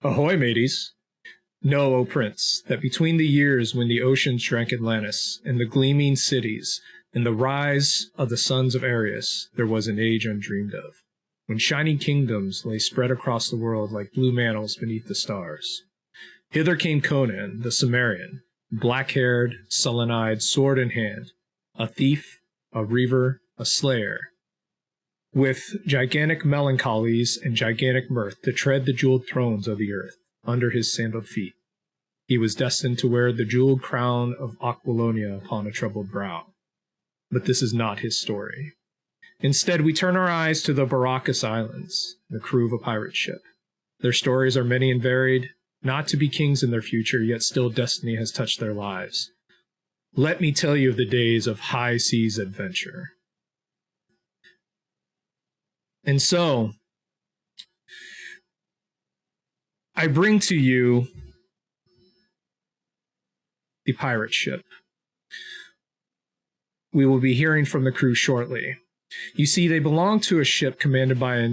Ahoy, mateys! Know, O Prince, that between the years when the oceans drank Atlantis, and the gleaming cities, and the rise of the sons of Ares, there was an age undreamed of, when shining kingdoms lay spread across the world like blue mantles beneath the stars. Hither came Conan, the Cimmerian, black-haired, sullen-eyed, sword in hand, a thief, a reaver, a slayer, with gigantic melancholies and gigantic mirth to tread the jeweled thrones of the earth under his sandaled feet. He was destined to wear the jeweled crown of Aquilonia upon a troubled brow. But this is not his story. Instead, we turn our eyes to the Baracus Islands, the crew of a pirate ship. Their stories are many and varied, not to be kings in their future, yet still destiny has touched their lives. Let me tell you of the days of high seas adventure. And so, I bring to you the pirate ship. We will be hearing from the crew shortly. You see, they belong to a ship commanded by a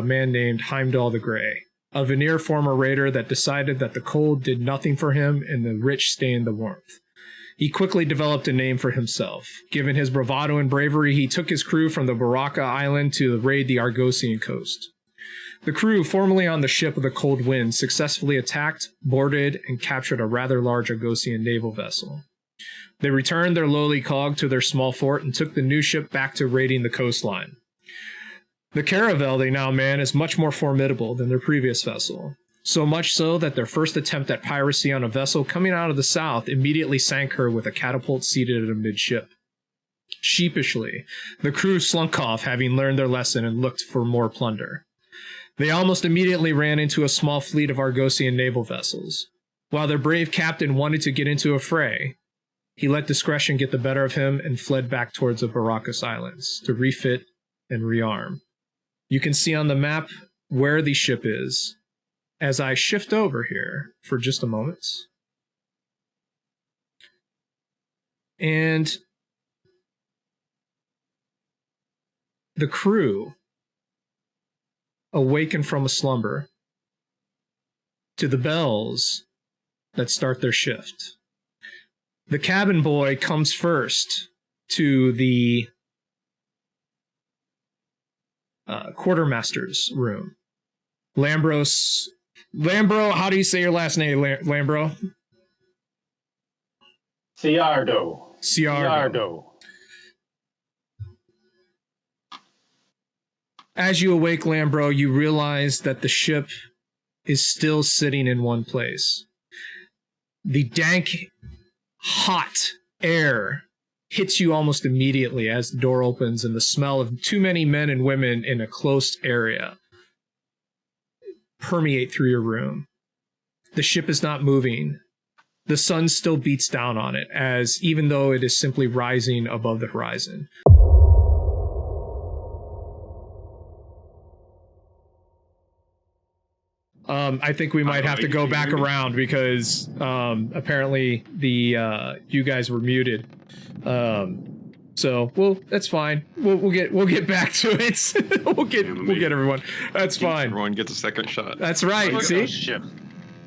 man named Heimdall the Grey, a Vanir former raider that decided that the cold did nothing for him and the rich stained the warmth. He quickly developed a name for himself. Given his bravado and bravery, he took his crew from the Baraka Island to raid the Argosian coast. The crew, formerly on the ship of the Cold Wind, successfully attacked, boarded, and captured a rather large Argosian naval vessel. They returned their lowly cog to their small fort and took the new ship back to raiding the coastline. The caravel they now man is much more formidable than their previous vessel, so much so that their first attempt at piracy on a vessel coming out of the south immediately sank her with a catapult seated amidship. Sheepishly, the crew slunk off, having learned their lesson, and looked for more plunder. They almost immediately ran into a small fleet of Argosian naval vessels. While their brave captain wanted to get into a fray, he let discretion get the better of him and fled back towards the Baracus Islands to refit and rearm. You can see on the map where the ship is as I shift over here for just a moment. And the crew awaken from a slumber to the bells that start their shift. The cabin boy comes first to the quartermaster's room. Lambro, how do you say your last name, Lambro? Ciardo. As you awake, Lambro, you realize that the ship is still sitting in one place. The dank, hot air hits you almost immediately as the door opens, and the smell of too many men and women in a close area permeate through your room. The ship is not moving. The sun still beats down on it, as even though it is simply rising above the horizon. I think we might have to go back around because apparently the you guys were muted. So well, that's fine. We'll get back to it. we'll get everyone. That's fine. Everyone gets a second shot. That's right. See. Ship.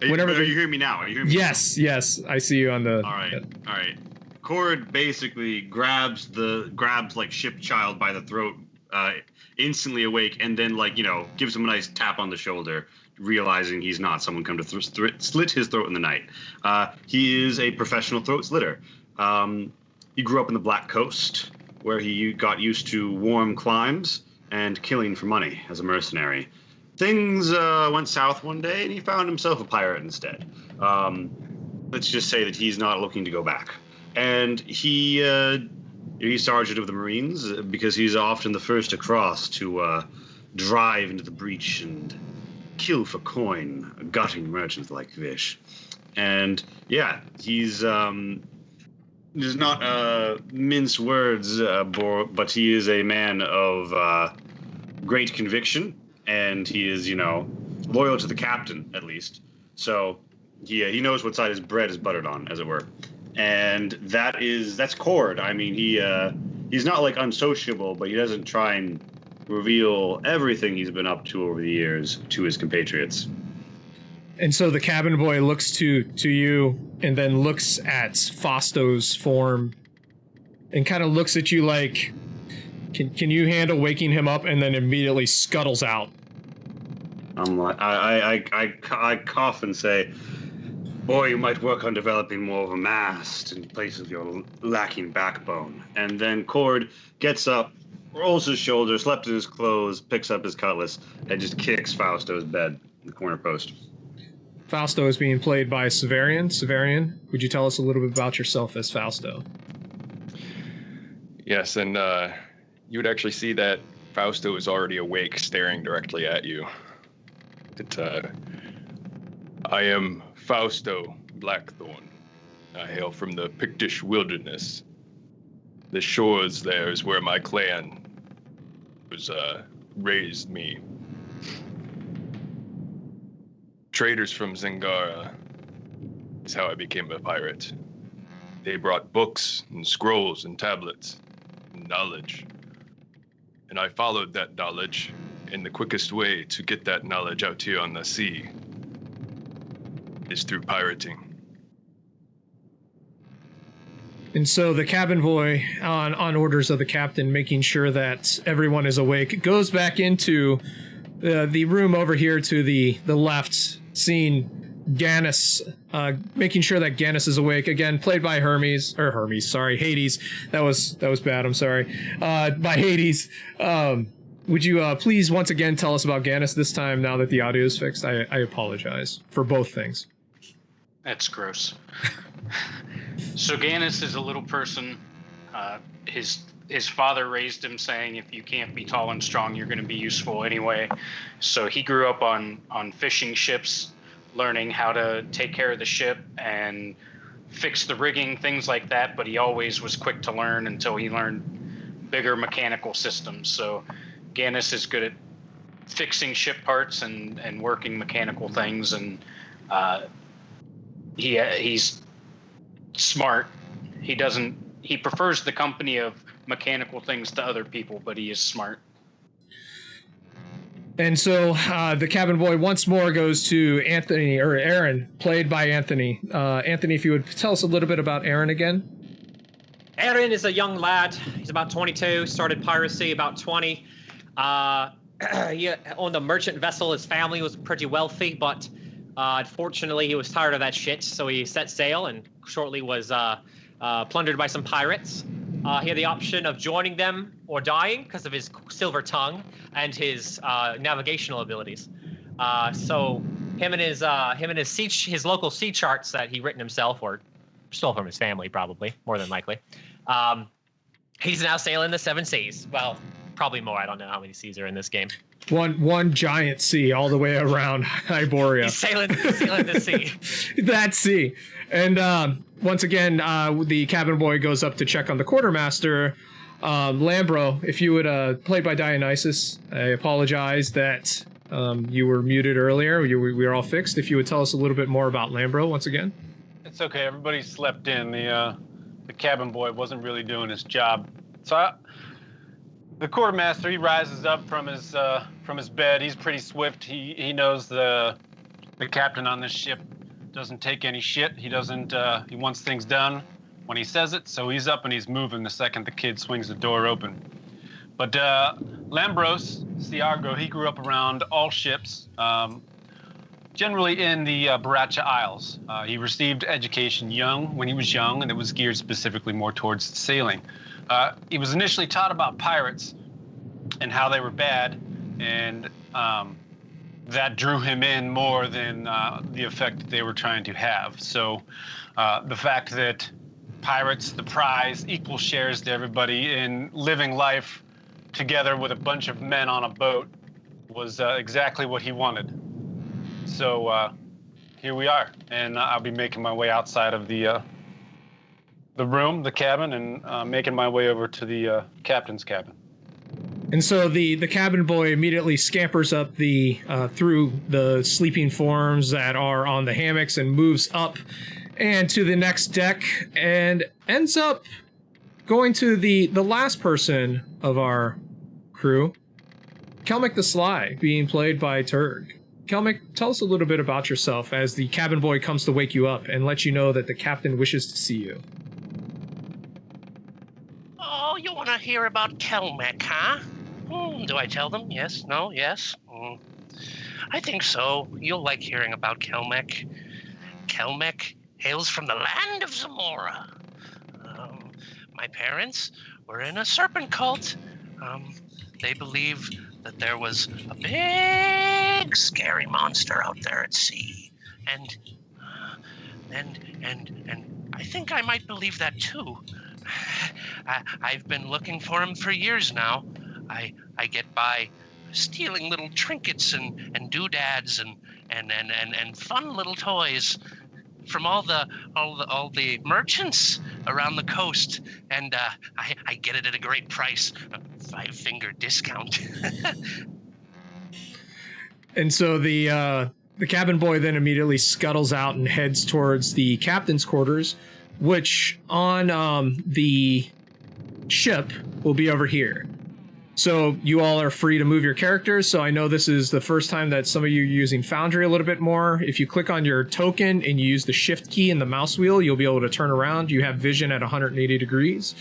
Are you hearing me now? Are you hearing me? Yes. I see you on the. All right. Cord basically grabs like ship child by the throat, instantly awake, and then gives him a nice tap on the shoulder, realizing he's not someone come to slit his throat in the night. He is a professional throat slitter. He grew up in the Black Coast, where he got used to warm climes and killing for money as a mercenary. Things went south one day, and he found himself a pirate instead. Let's just say that he's not looking to go back. And he's sergeant of the Marines because he's often the first across to drive into the breach and kill for coin, gutting merchants like Vish. And yeah, he's does not mince words, but he is a man of great conviction, and he is, loyal to the captain at least. So he knows what side his bread is buttered on, as it were. And that's Cord. I mean, he's not unsociable, but he doesn't try and reveal everything he's been up to over the years to his compatriots. And so the cabin boy looks to you and then looks at Fausto's form and kind of looks at you like, can you handle waking him up, and then immediately scuttles out. I'm like, I cough and say, boy, you might work on developing more of a mast in place of your lacking backbone. And then Cord gets up, rolls his shoulders, slept in his clothes, picks up his cutlass, and just kicks Fausto's bed in the corner post. Fausto is being played by Severian. Severian, would you tell us a little bit about yourself as Fausto? Yes, and you would actually see that Fausto is already awake, staring directly at you. I am Fausto Blackthorn. I hail from the Pictish wilderness. The shores there is where my clan was raised me. Traders from Zingara is how I became a pirate. They brought books and scrolls and tablets and knowledge. And I followed that knowledge, and the quickest way to get that knowledge out here on the sea is through pirating. And so the cabin boy, on orders of the captain, making sure that everyone is awake, goes back into the room over here to the left, seeing Gannis, making sure that Gannis is awake, again, played by Hades. That was bad, I'm sorry. By Hades. Would you please once again tell us about Gannis this time, now that the audio is fixed? I apologize for both things. That's gross. So Gannis is a little person. His father raised him saying, if you can't be tall and strong, you're going to be useful anyway. So he grew up on fishing ships, learning how to take care of the ship and fix the rigging, things like that. But he always was quick to learn until he learned bigger mechanical systems. So Gannis is good at fixing ship parts and working mechanical things. And he's smart. He prefers the company of mechanical things to other people, but he is smart. And so the cabin boy once more goes to Anthony, or Aaron, played by Anthony. Anthony, if you would tell us a little bit about Aaron again. Aaron is a young lad. He's about 22, started piracy about 20. He owned a merchant vessel. His family was pretty wealthy, but unfortunately he was tired of that shit, so he set sail and shortly was plundered by some pirates. He had the option of joining them or dying because of his silver tongue and his navigational abilities. So him and his local sea charts that he written himself or stole from his family, probably more than likely. He's now sailing the 7 seas. Well, probably more. I don't know how many seas are in this game. One giant sea all the way around Iboria. He's sailing the sea. That sea. And once again, the cabin boy goes up to check on the quartermaster. Lambro, if you would, played by Dionysus, I apologize that you were muted earlier. We were all fixed. If you would tell us a little bit more about Lambro once again. It's okay. Everybody slept in. The cabin boy wasn't really doing his job. So the quartermaster, he rises up from his bed. He's pretty swift. He knows the captain on this ship doesn't take any shit. He doesn't. He wants things done when he says it. So he's up and he's moving the second the kid swings the door open. But Lambros Siargo, he grew up around all ships, generally in the Baracha Isles. He received education when he was young, and it was geared specifically more towards sailing. He was initially taught about pirates and how they were bad, and that drew him in more than the effect that they were trying to have. So the fact that pirates, the prize, equal shares to everybody in living life together with a bunch of men on a boat was exactly what he wanted. So here we are, and I'll be making my way outside of the room, the cabin, and making my way over to the captain's cabin. And so the cabin boy immediately scampers up through the sleeping forms that are on the hammocks and moves up and to the next deck and ends up going to the last person of our crew, Kelmic the Sly, being played by Turg. Kelmick, tell us a little bit about yourself as the cabin boy comes to wake you up and let you know that the captain wishes to see you. Oh, you want to hear about Kelmec, huh? Do I tell them? Yes? No? Yes? I think so. You'll like hearing about Kelmec. Kelmec hails from the land of Zamora. My parents were in a serpent cult. They believe that there was a big, scary monster out there at sea. And I think I might believe that too. I've been looking for him for years now. I get by stealing little trinkets and doodads and fun little toys from all the merchants around the coast, and I get it at a great price, a 5-finger discount. And so the cabin boy then immediately scuttles out and heads towards the captain's quarters, which on the ship will be over here. So you all are free to move your characters. So I know this is the first time that some of you are using Foundry a little bit more. If you click on your token and you use the shift key and the mouse wheel, you'll be able to turn around. You have vision at 180 degrees.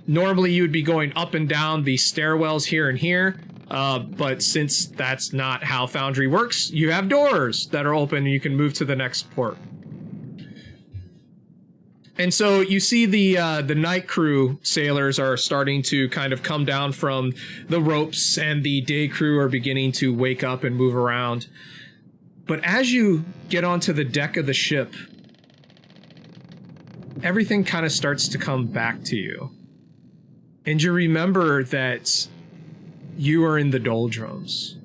Normally you would be going up and down the stairwells here and here. But since that's not how Foundry works, you have doors that are open and you can move to the next port. And so you see the night crew sailors are starting to kind of come down from the ropes, and the day crew are beginning to wake up and move around. But as you get onto the deck of the ship, everything kind of starts to come back to you. And you remember that you are in the doldrums.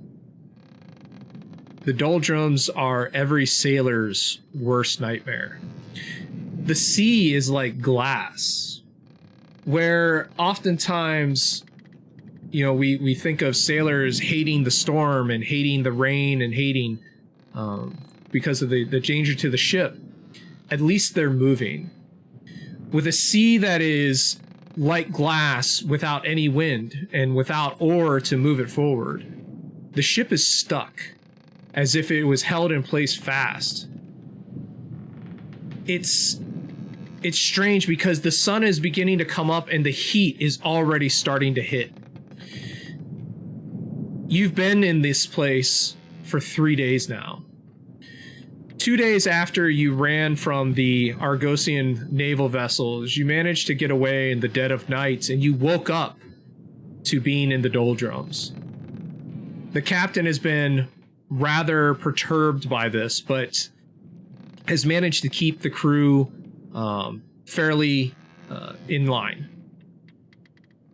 The doldrums are every sailor's worst nightmare. The sea is like glass, where oftentimes, you know, we think of sailors hating the storm and hating the rain and hating because of the danger to the ship. At least they're moving. With a sea that is like glass without any wind and without oar to move it forward, the ship is stuck as if it was held in place fast. It's strange because the sun is beginning to come up and the heat is already starting to hit. You've been in this place for 3 days now. 2 days after you ran from the Argosian naval vessels, you managed to get away in the dead of night and you woke up to being in the doldrums. The captain has been rather perturbed by this, but has managed to keep the crew fairly in line.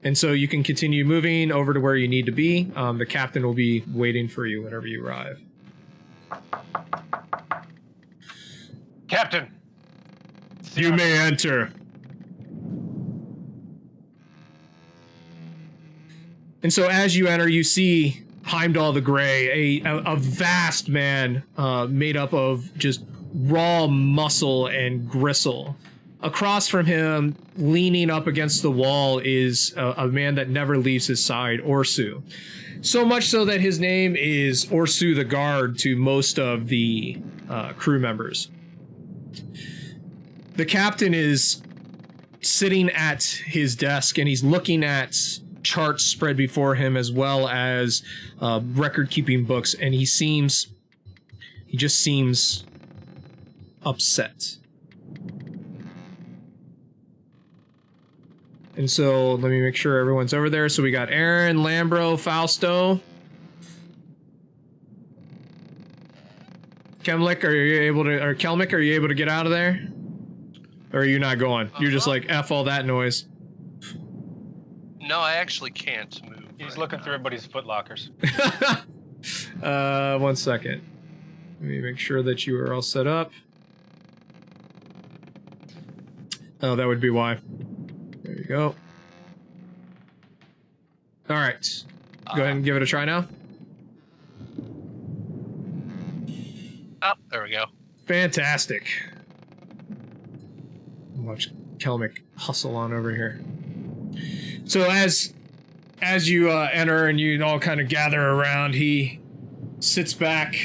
And so you can continue moving over to where you need to be. The captain will be waiting for you whenever you arrive. Captain! You may enter. And so as you enter, you see Heimdall the Grey, a vast man made up of just raw muscle and gristle. Across from him, leaning up against the wall, is a man that never leaves his side, Orsu. So much so that his name is Orsu the Guard to most of the crew members. The captain is sitting at his desk and he's looking at charts spread before him as well as record-keeping books, and he just seems upset. And so let me make sure everyone's over there. So we got Aaron, Lambro, Fausto. Kelmick, are you able to get out of there? Or are you not going? You're just like, F all that noise. No, I actually can't move. He's looking through everybody's footlockers. 1 second. Let me make sure that you are all set up. Oh, that would be why. There you go. All right. Go ahead and give it a try now. Oh, there we go. Fantastic. Watch Kelmick hustle on over here. So as you enter and you all kind of gather around, he sits back,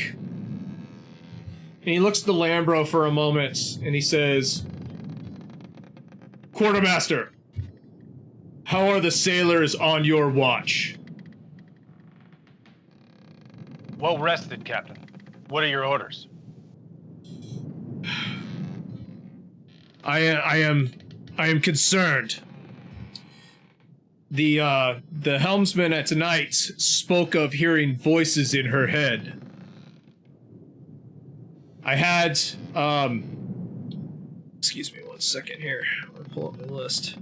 and he looks at the Lambro for a moment, and he says, Quartermaster, how are the sailors on your watch? Well rested, Captain. What are your orders? I am concerned. The helmsman at tonight spoke of hearing voices in her head. I had, excuse me 1 second here. I'm gonna pull up my list.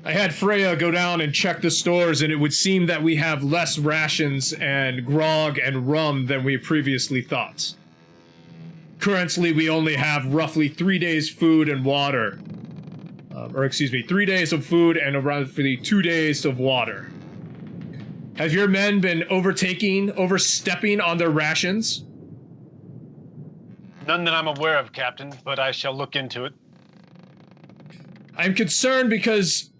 I had Freya go down and check the stores, and it would seem that we have less rations and grog and rum than we previously thought. Currently, we only have roughly 3 days food and water. 3 days of food and roughly 2 days of water. Have your men been overstepping on their rations? None that I'm aware of, Captain, but I shall look into it. I'm concerned because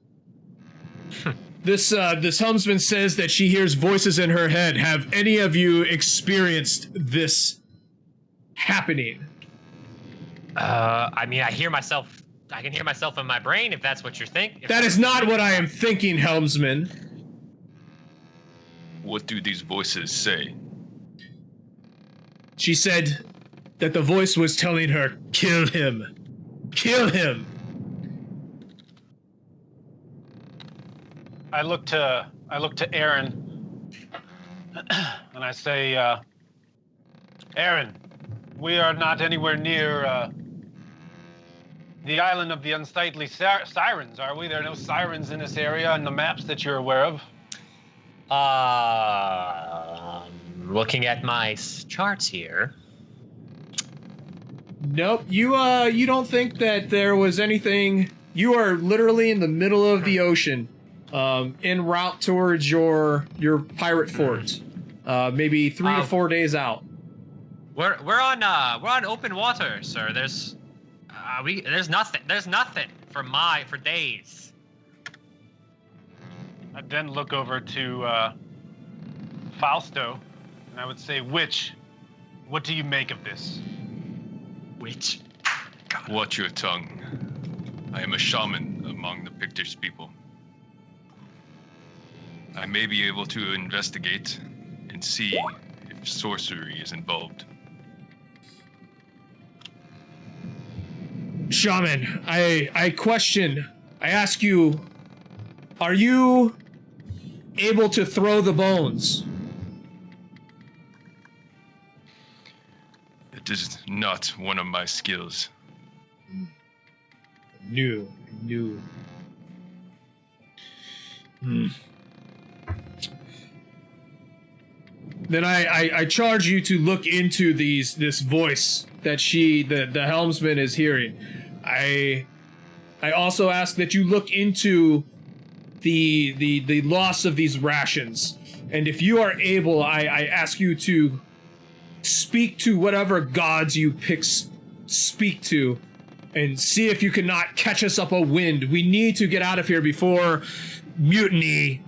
this helmsman says that she hears voices in her head. Have any of you experienced this happening? I mean, I can hear myself in my brain, if that's what you're thinking. That is not what I am thinking, helmsman. What do these voices say? She said that the voice was telling her, kill him. Kill him. I look to Aaron, and I say, Aaron, we are not anywhere near the island of the unsightly sirens, are we? There are no sirens in this area on the maps that you're aware of. Looking at my charts here. Nope, you don't think that there was anything. You are literally in the middle of the ocean, en route towards your pirate fort. Maybe 3 to 4 days out. We're on open water, sir. There's nothing for days. I'd then look over to Fausto, and I would say, Witch, what do you make of this? Witch. God. Watch your tongue. I am a shaman among the Pictish people. I may be able to investigate and see if sorcery is involved. Shaman, I question, I ask you, are you able to throw the bones? It is not one of my skills. New. Then I charge you to look into this voice that the helmsman is hearing. I also ask that you look into the loss of these rations, and if you are able, I ask you to speak to whatever gods you speak to, and see if you cannot catch us up a wind. We need to get out of here before mutiny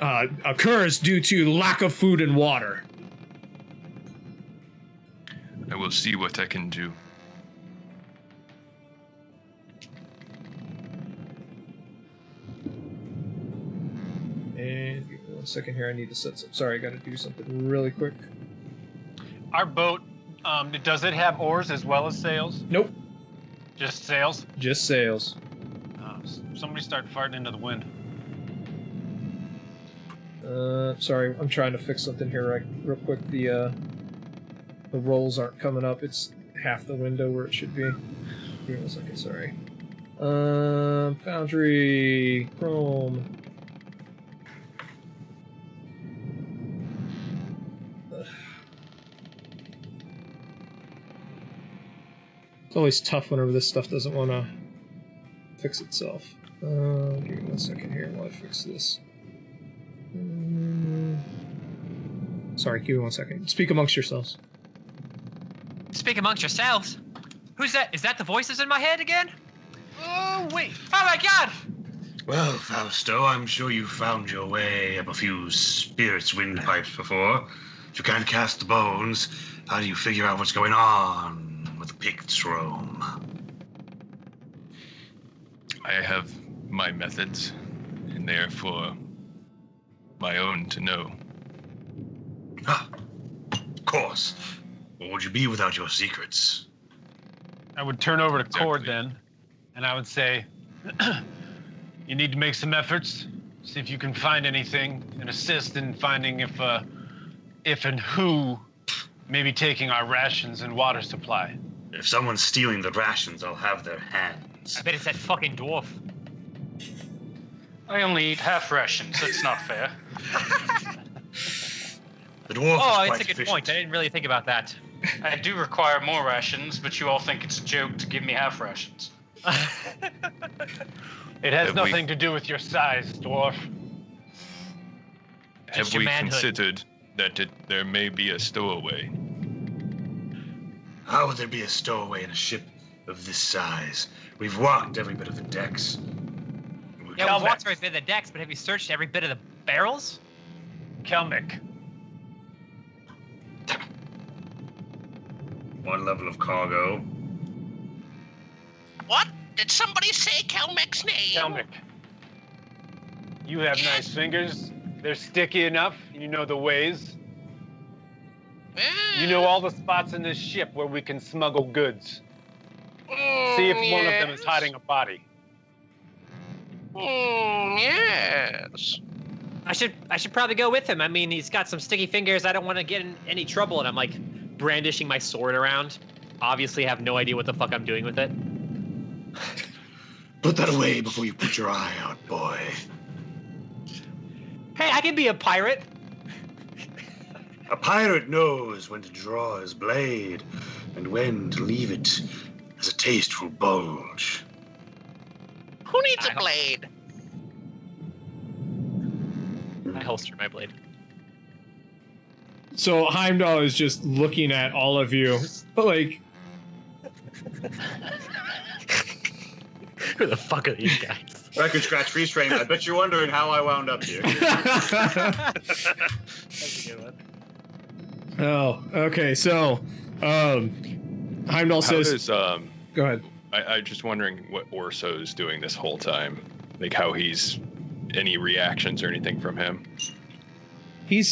occurs due to lack of food and water. I will see what I can do. And give me 1 second here. I need to set some. Sorry, I got to do something really quick. Our boat, does it have oars as well as sails? Nope. Just sails? Just sails. Somebody start farting into the wind. Sorry, I'm trying to fix something here real quick. The rolls aren't coming up. It's half the window where it should be. Give me 1 second, sorry. Foundry, Chrome. It's always tough whenever this stuff doesn't want to fix itself. Give me 1 second here while I fix this. Sorry, give me 1 second. Speak amongst yourselves. Speak amongst yourselves? Who's that? Is that the voices in my head again? Oh, wait. Oh my god! Well, Fausto, I'm sure you found your way up a few spirits' windpipes before. If you can't cast the bones, how do you figure out what's going on with the Pict's roam? I have my methods, and they are for my own to know. Ah, of course. What would you be without your secrets? I would turn over to Cord Exactly. then, and I would say, you need to make some efforts, see if you can find anything, and assist in finding if and who may be taking our rations and water supply. If someone's stealing the rations, I'll have their hands. I bet it's that fucking dwarf. I only eat half rations. That's not fair. The dwarf Oh, is it's quite a good efficient. point. I didn't really think about that. I do require more rations, but you all think it's a joke to give me half rations. It has Have we- nothing to do with your size, dwarf. Have your we manhood. considered that there may be a stowaway? How would there be a stowaway in a ship of this size? We've walked every bit of the decks. Yeah, Kelmek. we walked every bit of the decks, but have you searched every bit of the barrels? Kelmek. One level of cargo. What? Did somebody say Kelmek's name? Kelmek. You have nice fingers. They're sticky enough. You know the ways. You know all the spots in this ship where we can smuggle goods. See if one of them is hiding a body. Yes. I should probably go with him. I mean, he's got some sticky fingers. I don't want to get in any trouble, and I'm like brandishing my sword around. Obviously, have no idea what the fuck I'm doing with it. Put that away before you put your eye out, boy. Hey, I can be a pirate. A pirate knows when to draw his blade and when to leave it as a tasteful bulge. Who needs I a don't- blade? I holster my blade. So Heimdall is just looking at all of you, like, Who the fuck are these guys? Record scratch freeze frame. I bet you're wondering how I wound up here. That's a good one. oh, okay. So, Heimdall How says, does "Go ahead." I'm just wondering what Orso is doing this whole time, like how he's any reactions or anything from him. He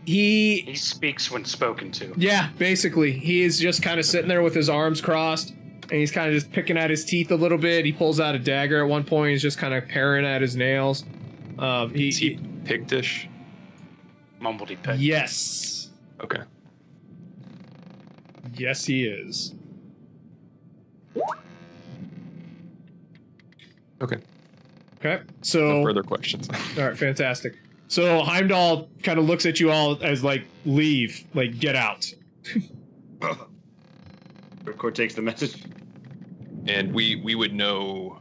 He speaks when spoken to. Yeah, basically. He is just kind of sitting there with his arms crossed, and he's kind of just picking at his teeth a little bit. He pulls out a dagger at one point. He's just kind of paring at his nails. Is he Pictish? Mumbledy pig. Yes. Okay. Yes, he is. Okay. Okay, No so... further questions. All right, fantastic. So Heimdall kind of looks at you all as like, leave, like, get out. Cord takes the message. And we would know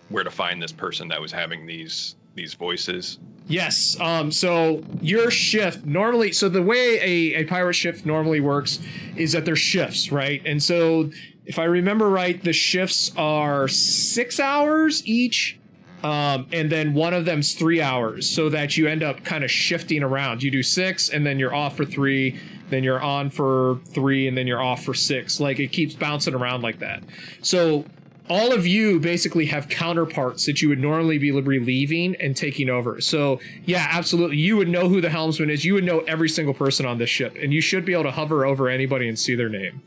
where to find this person that was having these voices. Yes. So your shift normally, so the way a pirate shift normally works is that there's shifts, right? And so if I remember right, the shifts are 6 hours each. And then one of them's 3 hours, so that you end up kind of shifting around. You do 6 and then you're off for 3, then you're on for 3, and then you're off for 6. Like, it keeps bouncing around like that. So all of you basically have counterparts that you would normally be relieving and taking over. So yeah, absolutely. You would know who the helmsman is. You would know every single person on this ship, and you should be able to hover over anybody and see their name.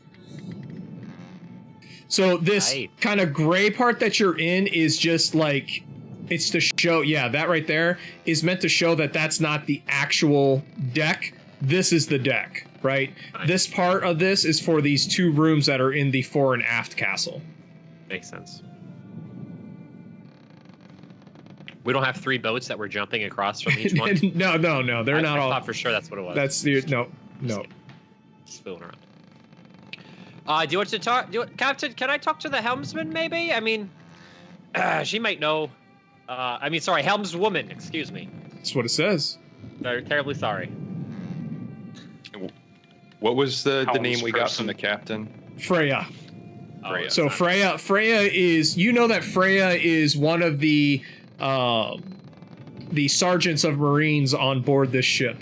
So this Right. kind of gray part that you're in is just like, it's to show, yeah, that right there is meant to show that that's not the actual deck. This is the deck, right? This part of this is for these 2 rooms that are in the fore and aft castle. Makes sense. We don't have 3 boats that we're jumping across from each one. no, they're not I all. thought for sure that's what it was. That's the no. Just fooling around. Do you want to talk? Captain, can I talk to the helmsman? Maybe. I mean, she might know. Sorry, helmswoman. Excuse me. That's what it says. Very terribly sorry. What was the name we got Helmsperson. from the captain? Freya. Freya. So Freya is, you know that Freya is one of the the sergeants of Marines on board this ship.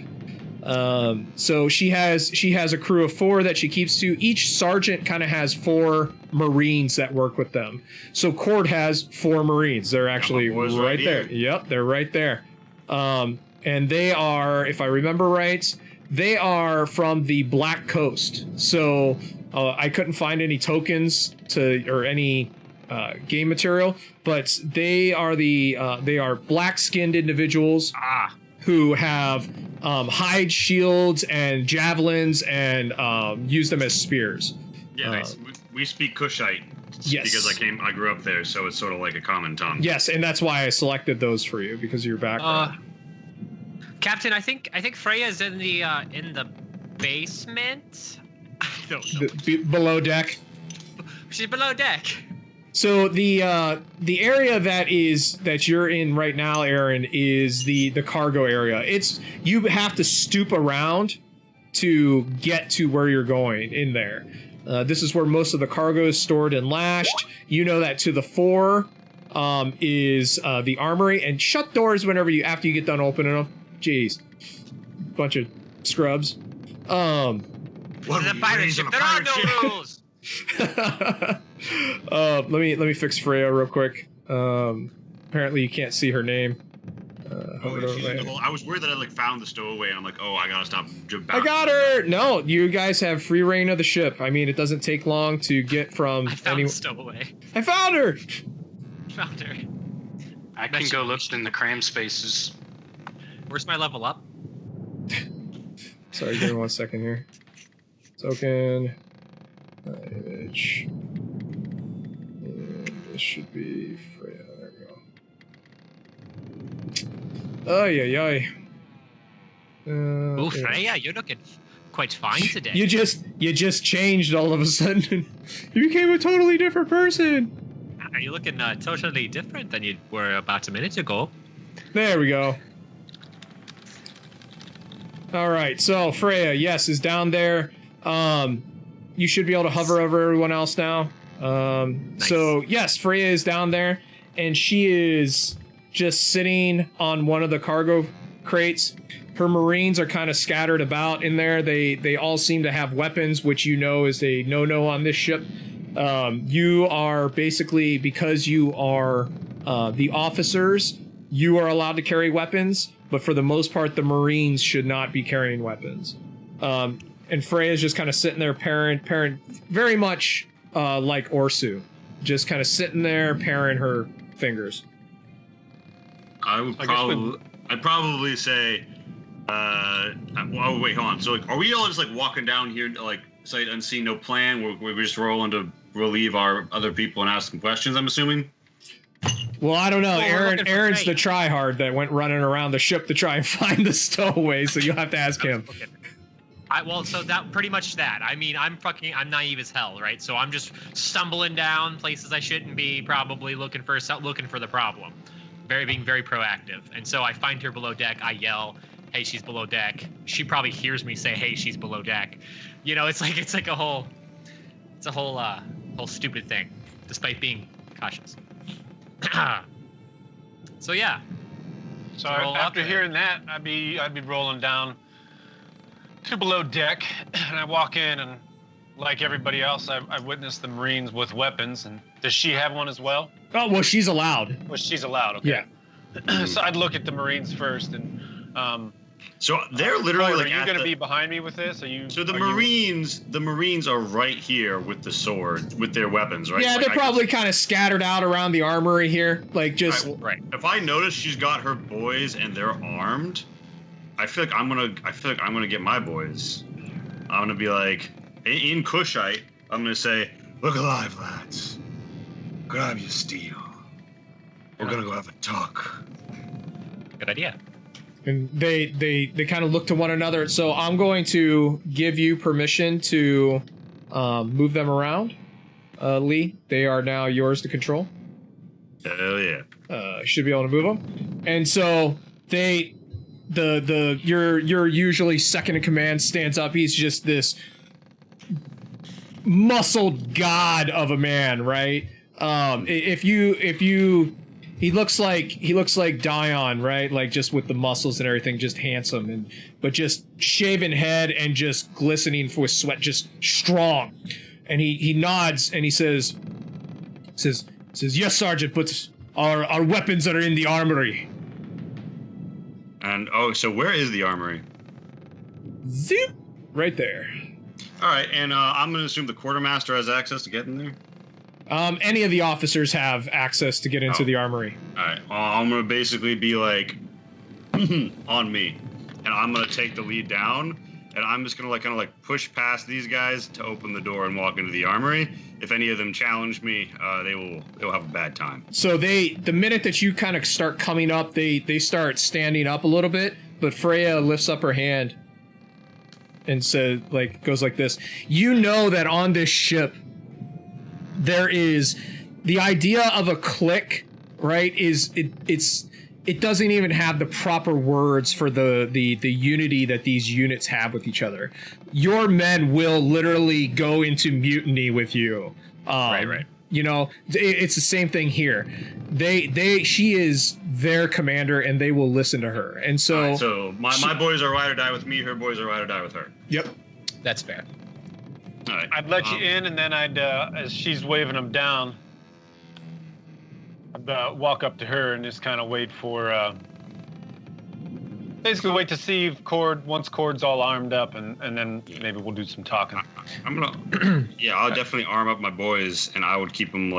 So she has a crew of 4 that she keeps to. Each sergeant kind of has 4 Marines that work with them. So Cord has 4 Marines. They're actually right there. Yep, they're right there. And they are, if I remember right, they are from the Black Coast. So I couldn't find any tokens or any game material, but they are black-skinned individuals who have hide shields and javelins and use them as spears. Yeah, nice. We speak Kushite. Yes. Because I grew up there, so it's sort of like a common tongue. Yes, and that's why I selected those for you, because of your background. Captain, I think Freya's in the basement. I don't know. Below deck. She's below deck. So the area that you're in right now, Aaron, is the cargo area. You have to stoop around to get to where you're going in there. This is where most of the cargo is stored and lashed. You know that to the fore is the armory, and shut doors after you get done opening them. Jeez, bunch of scrubs. What is a pirate ship? There are no rules. Let me fix Freya real quick. Apparently you can't see her name. I was worried that I found the stowaway, and I'm like, oh, I gotta stop. I got her. No, you guys have free reign of the ship. I mean, it doesn't take long to get from. I found the stowaway. I found her. Found her. I can go look in the cram spaces. Where's my level up? Sorry, give me 1 second here. Token. Image. And this should be Freya. There we go. Ay. Oh, Freya, you're looking quite fine today. You just changed all of a sudden. You became a totally different person. Are you looking totally different than you were about a minute ago? There we go. All right, so Freya, yes, is down there. You should be able to hover over everyone else now. Nice. So yes, Freya is down there, and she is just sitting on one of the cargo crates. Her Marines are kind of scattered about in there. They all seem to have weapons, which you know is a no-no on this ship. You are basically, because you are the officers, you are allowed to carry weapons, but for the most part, the Marines should not be carrying weapons. And Freya's just kind of sitting there, parent, very much like Orsu, just kind of sitting there, paring her fingers. I'd probably say, oh wait, hold on. So are we all just walking down here, sight unseen, no plan? We're just rolling to relieve our other people and ask them questions, I'm assuming? Well, I don't know. Aaron's the tryhard that went running around the ship to try and find the stowaway, so you'll have to ask him. So that pretty much that. I mean, I'm naive as hell, right? So I'm just stumbling down places I shouldn't be, probably looking for the problem. Being very proactive. And so I find her below deck. I yell, "Hey, she's below deck." She probably hears me say, "Hey, she's below deck." You know, it's a whole stupid thing, despite being cautious. So yeah. So after hearing that, I'd be rolling down to below deck, and I walk in, and like everybody else, I witnessed the Marines with weapons. And does she have one as well? Oh, well, she's allowed. Well, she's allowed. Okay. Yeah. So I'd look at the Marines first, and so they're literally are you going to be behind me with this? So the Marines are right here with the sword, with their weapons, right? Yeah, they're probably kind of scattered out around the armory here, right. If I notice she's got her boys and they're armed, I feel like I'm gonna get my boys. I'm gonna be like, in Kushite, I'm gonna say, "Look alive, lads. Grab your steel. We're gonna go have a talk." Good idea. And they kind of look to one another. So I'm going to give you permission to move them around, Lee. They are now yours to control. Hell yeah. Should be able to move them. And so your usually second in command stands up. He's just this muscled god of a man, right? If you He looks like Dion, right? Like just with the muscles and everything, just handsome but just shaven head and just glistening with sweat, just strong. And he nods and he says, "Yes, Sergeant, but our weapons are in the armory." And so where is the armory? Zip, right there. All right, and I'm gonna assume the quartermaster has access to get in there. Any of the officers have access to get into the armory. All right, I'm gonna basically be like on me, and I'm gonna take the lead down, and I'm just gonna kind of push past these guys to open the door and walk into the armory. If any of them challenge me, they'll have a bad time. So the minute that you kind of start coming up, they start standing up a little bit, but Freya lifts up her hand and says, goes like this. You know that on this ship there is the idea of a clique, right? It doesn't even have the proper words for the unity that these units have with each other. Your men will literally go into mutiny with you. Right. You know, it's the same thing here. She is their commander, and they will listen to her. And so, right, so my boys are ride or die with me. Her boys are ride or die with her. Yep, That's fair. All right. I'd let you in, and then I'd, as she's waving them down, I'd walk up to her and just kind of wait for, basically wait to see if once Cord's all armed up, and then maybe we'll do some talking. I'm gonna, I'll definitely arm up my boys, and I would keep them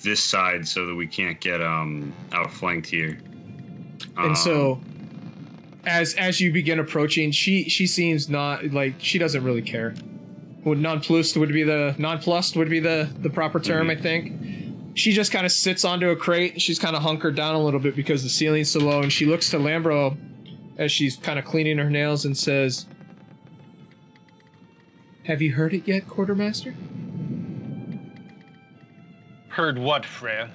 this side so that we can't get outflanked here. and so as you begin approaching, she seems not she doesn't really care. Nonplussed would be the proper term, I think. She just kind of sits onto a crate. She's kind of hunkered down a little bit because the ceiling's so low, and she looks to Lambro as she's kind of cleaning her nails and says, "Have you heard it yet, Quartermaster?" Heard what, Freya?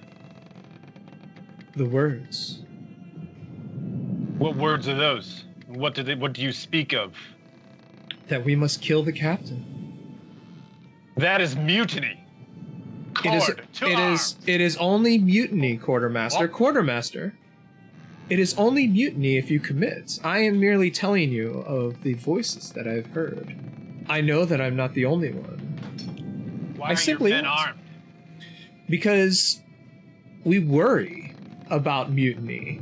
The words. What words are those? What do you speak of? That we must kill the captain. That is mutiny. It is only mutiny, Quartermaster. Oh. Quartermaster, it is only mutiny if you commit. I am merely telling you of the voices that I've heard. I know that I'm not the only one. Why I are simply your men asked. armed? Because we worry about mutiny.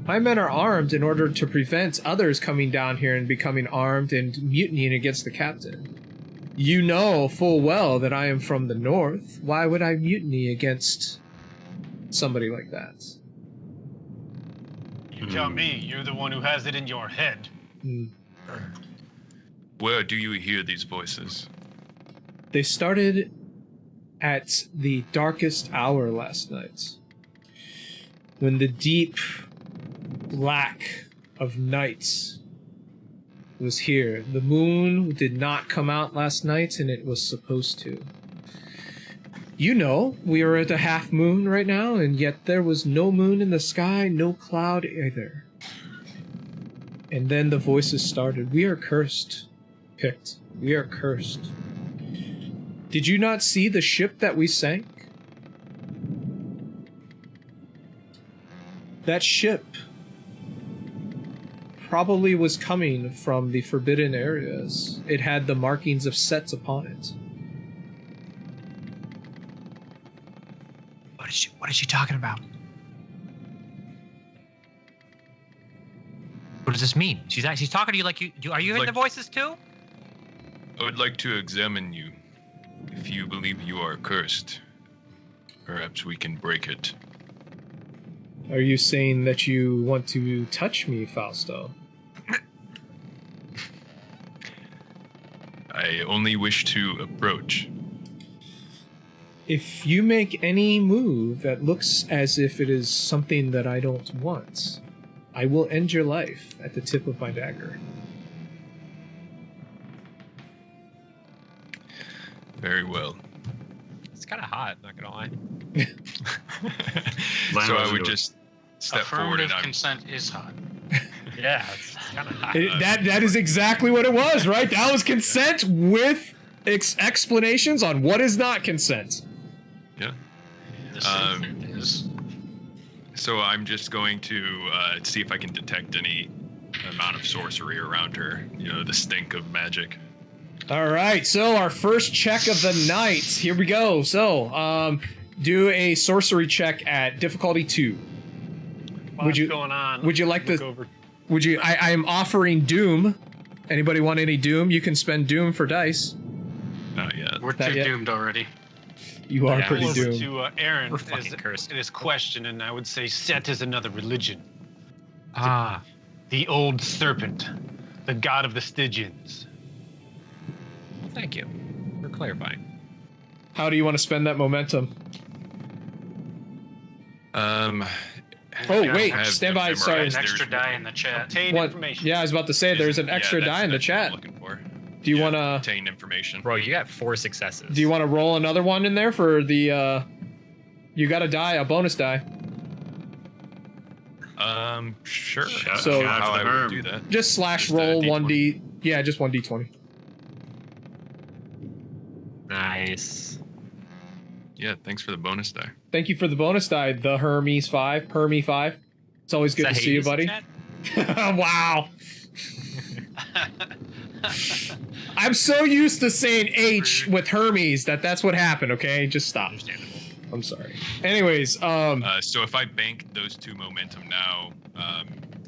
My men are armed in order to prevent others coming down here and becoming armed and mutinying against the captain. You know full well that I am from the north. Why would I mutiny against somebody like that? You tell me, you're the one who has it in your head. Where do you hear these voices? They started at the darkest hour last night, when the deep black of night was here. The moon did not come out last night, and it was supposed to. You know, we are at a half moon right now, and yet there was no moon in the sky, no cloud either. And then the voices started. We are cursed, Pict. We are cursed. Did you not see the ship that we sank? That ship probably was coming from the forbidden areas. It had the markings of sets upon it. What is she talking about? What does this mean? She's talking to you like you. Are you hearing the voices too? I would like to examine you. If you believe you are cursed, perhaps we can break it. Are you saying that you want to touch me, Fausto? I only wish to approach. If you make any move that looks as if it is something that I don't want, I will end your life at the tip of my dagger. Very well. It's kind of hot, not gonna lie. So I would just step forward Affirmative and consent is hot. Yeah, it's kind of hot. That is exactly what it was, right? That was consent with explanations on what is not consent. yeah. The same is. So I'm just going to see if I can detect any amount of sorcery around her. You know, the stink of magic. All right, so our first check of the night. Here we go. So, do a sorcery check at difficulty 2. What's going on? Would you like Look to? over. Would you? I am offering Doom. Anybody want any Doom? You can spend Doom for dice. Not yet. We're Not too yet. doomed already. You are Yeah, pretty Over doomed. to Aaron. We're fucking cursed. It is question, and I would say Set is another religion. Ah, The old serpent, the god of the Stygians. thank you for clarifying. How do you want to spend that momentum? Oh Yeah, wait, I have stand to by. memorize Sorry. An extra there's- die in the chat. Obtain What? information. Yeah, I was about to say there's an extra die in the that's what chat. I'm looking for. Do you Yeah, want to? obtain information? Bro, you got 4 successes. Do you want to roll another one in there for the? You got a die, a bonus die. Sure. So- how I would do that. Just slash Just a roll D20. 1d. Yeah, just 1d20. Nice. Yeah, thanks for the bonus die. Thank you for the bonus die, the Hermes 5. Hermy 5. It's always good to see you, buddy. Wow. I'm so used to saying H with Hermes that's what happened, okay? Just stop. Understandable. I'm sorry. Anyways, So if I bank those 2 momentum now,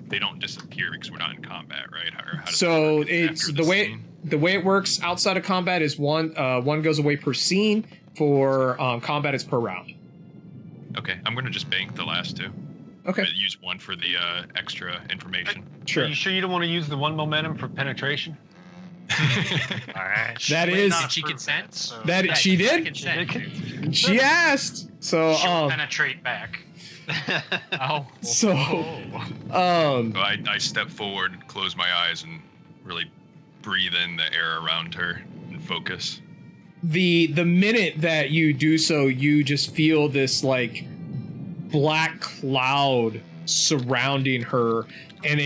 they don't disappear because we're not in combat, right? How does so that work it's after the this way scene? the way it works outside of combat is one goes away per scene. For combat, it's per round. Okay, I'm gonna just bank the last 2. Okay, Use 1 for the extra information. sure. Are you sure you don't want to use the 1 momentum for penetration? All right. That Wait, is not Did she prove consent? So that Yeah, she did. Consent. She asked. So she'll penetrate back. Oh. So- So I step forward, close my eyes, and really breathe in the air around her and focus. the minute that you do so, you just feel this like black cloud surrounding her, and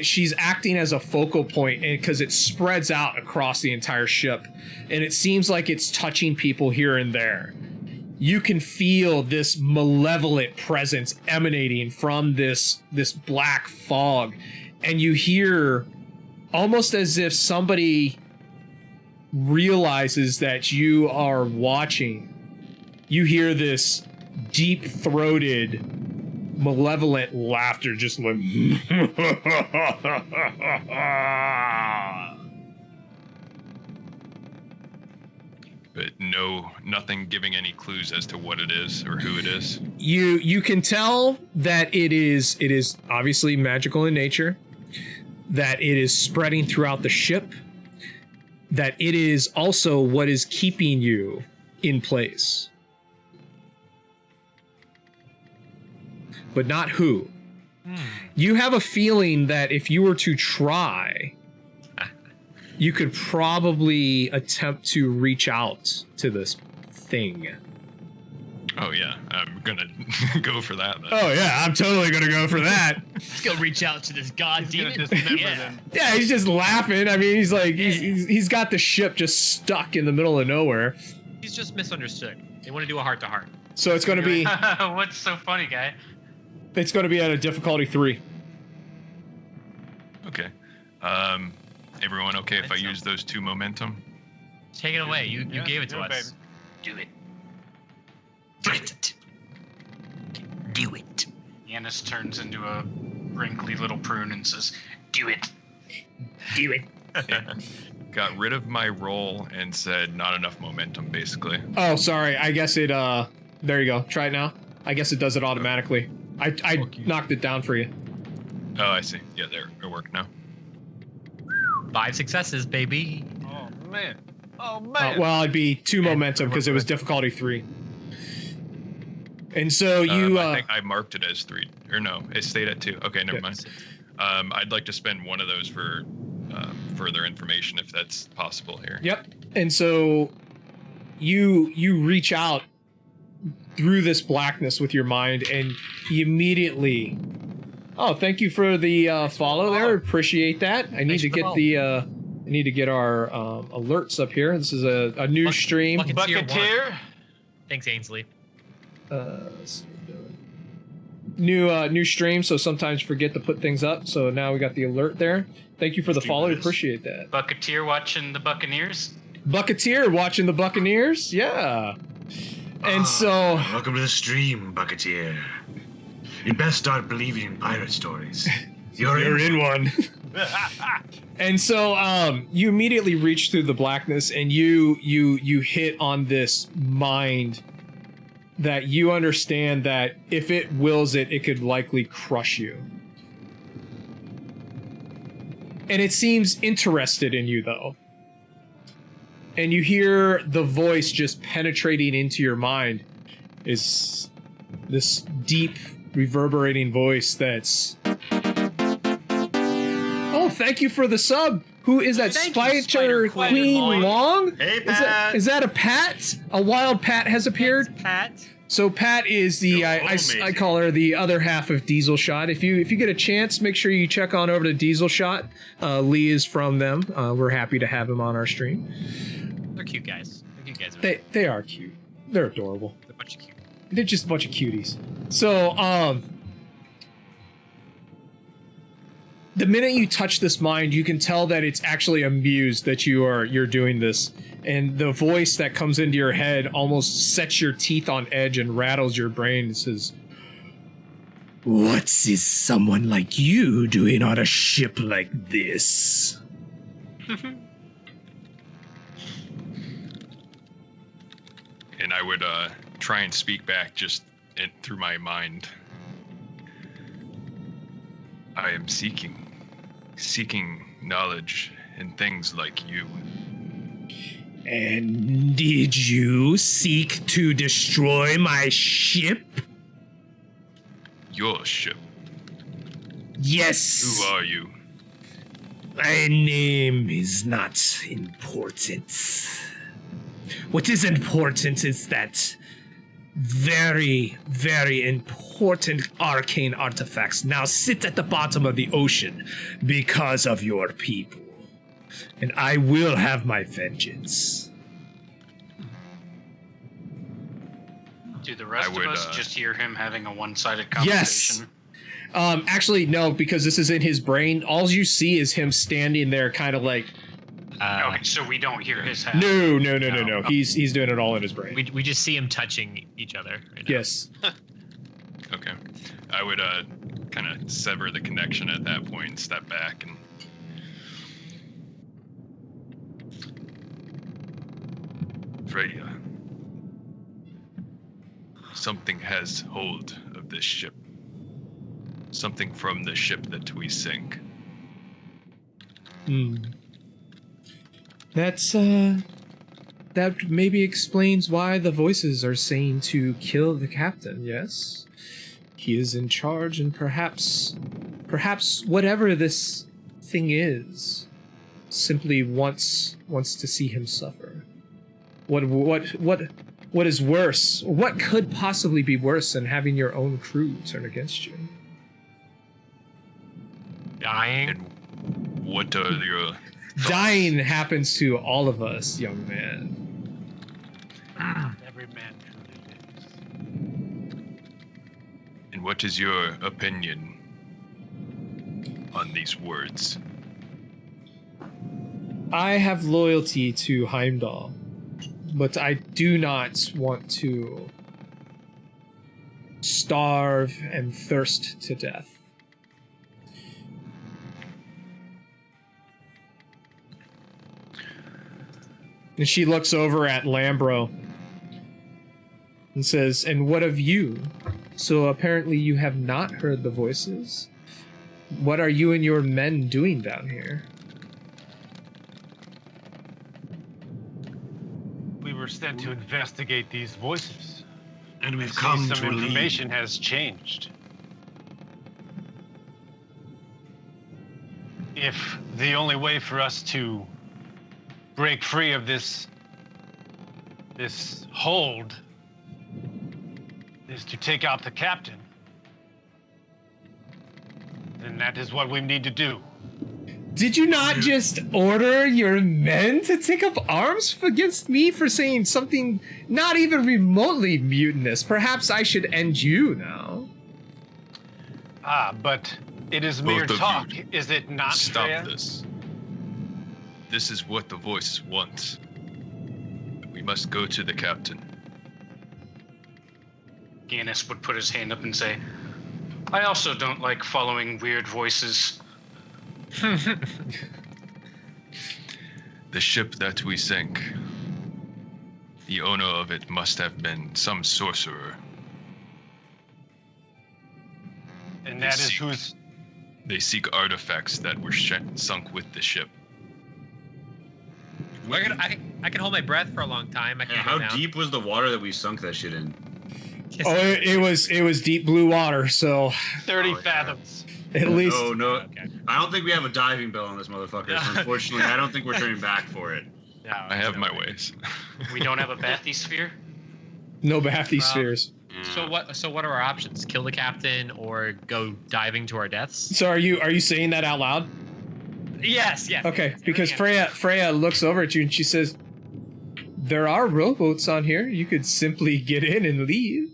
she's acting as a focal point, and because it spreads out across the entire ship, and it seems like it's touching people here and there. You can feel this malevolent presence emanating from this black fog, and you hear almost as if somebody realizes that you are watching. You hear this deep-throated, malevolent laughter, just like But nothing giving any clues as to what it is or who it is. you can tell that it is obviously magical in nature, that it is spreading throughout the ship, that it is also what is keeping you in place. But not who. You have a feeling that if you were to try, you could probably attempt to reach out to this thing. Oh yeah, I'm gonna go for that then. Oh yeah, I'm totally gonna go for that. Let's go reach out to this god He's gonna demon. dismember Yeah. them. Yeah, he's just laughing. I mean, he's like, he's got the ship just stuck in the middle of nowhere. He's just misunderstood. They want to do a heart to heart. So it's gonna be What's so funny, guy? at a difficulty 3. Okay. Everyone okay if I use those 2 momentum? Take it away. You Yeah, gave it to do it, us. Do it. Do it. Do it. Yanis turns into a wrinkly little prune and says, "Do it." Do it. Got rid of my roll and said not enough momentum, basically. Oh, sorry. I guess it. There you go. Try it now. I guess it does it automatically. I Fuck you. knocked it down for you. Oh, I see. Yeah, there. It worked now. 5 successes, baby. Oh man. Oh man. Well, it'd be 2 momentum because it was difficulty 3. And so you. I think I marked it as 3. Or no, it stayed at 2. Okay, never mind. I'd like to spend one of those for further information if that's possible here. Yep. And so you reach out through this blackness with your mind, and you immediately. Oh, thank you for the follow there. Appreciate that. I need Thanks to for the get follow. I need to get our alerts up here. This is a new Buck- stream. Bucket tier 1. Bucketeer. Thanks, Ainsley. Let's see what we're doing. new stream, so sometimes forget to put things up. So now we got the alert there. Thank you for the follow. Appreciate that. Bucketeer watching the Buccaneers. Bucketeer watching the Buccaneers. Yeah. And so, welcome to the stream, Bucketeer. You best start believing in pirate stories. You're in one. And so, you immediately reach through the blackness, and you hit on this mind that you understand that if it wills it, it could likely crush you. And it seems interested in you, though. And you hear the voice just penetrating into your mind is this deep, reverberating voice that's... Oh, thank you for the sub! Who is that? Spider Queen Long? Hey, Pat! Is that a Pat? A wild Pat has appeared? Pat. So Pat is the I call her the other half of Diesel Shot. If you get a chance, make sure you check on over to Diesel Shot. Lee is from them. We're happy to have him on our stream. They're cute guys. They're cute guys. They are cute. They're adorable. They're a bunch of cute. They're just a bunch of cuties. So the minute you touch this mind, you can tell that it's actually amused that you're doing this. And the voice that comes into your head almost sets your teeth on edge and rattles your brain and says, "What is someone like you doing on a ship like this?" And I would try and speak back just through my mind. I am seeking knowledge and things like you. And did you seek to destroy my ship? Your ship. Yes. Who are you? My name is not important. What is important is that very, very important arcane artifacts now sit at the bottom of the ocean because of your people. And I will have my vengeance. Do the rest of us just hear him having a one-sided conversation? Yes. Actually, no, because this is in his brain. All you see is him standing there kind of like... okay, so we don't hear his head. No. He's doing it all in his brain. We just see him touching each other. Right now. Yes. Okay. I would kind of sever the connection at that point and step back and... Freya. Something has hold of this ship. Something from the ship that we sink. That's, that maybe explains why the voices are saying to kill the captain, yes? He is in charge, and perhaps whatever this thing is, simply wants to see him suffer. What is worse? What could possibly be worse than having your own crew turn against you? Dying. And what are your Dying happens to all of us, young man. Every man truly lives. And what is your opinion on these words? I have loyalty to Heimdall, but I do not want to starve and thirst to death. And she looks over at Lambro and says, "And what of you? So apparently you have not heard the voices. What are you and your men doing down here?" We were sent to investigate these voices. And we've I see come some to leave. information has changed. If the only way for us to break free of this hold is to take out the captain, then that is what we need to do. Did you not just order your men to take up arms against me for saying something not even remotely mutinous? Perhaps I should end you now. But it is mere Both of talk, you, is it not, Stop Freya? this. This is what the voice wants. We must go to the captain. Gannis would put his hand up and say, I also don't like following weird voices. The ship that we sank, the owner of it must have been some sorcerer. And that is See. who's... They seek artifacts that were sunk with the ship. I can hold my breath for a long time. I can How go down. deep was the water that we sunk that shit in? Oh, it was deep blue water, so 30 Oh, yeah. fathoms. at least No. Okay. I don't think we have a diving bell on this motherfucker. So unfortunately, I don't think we're turning back for it. No, I have no my way. ways. We don't have a bathysphere? no bathy Well, spheres. So what are our options? Kill the captain or go diving to our deaths? So are you saying that out loud? Yes. Okay, because Freya looks over at you and she says, "There are rowboats on here. You could simply get in and leave."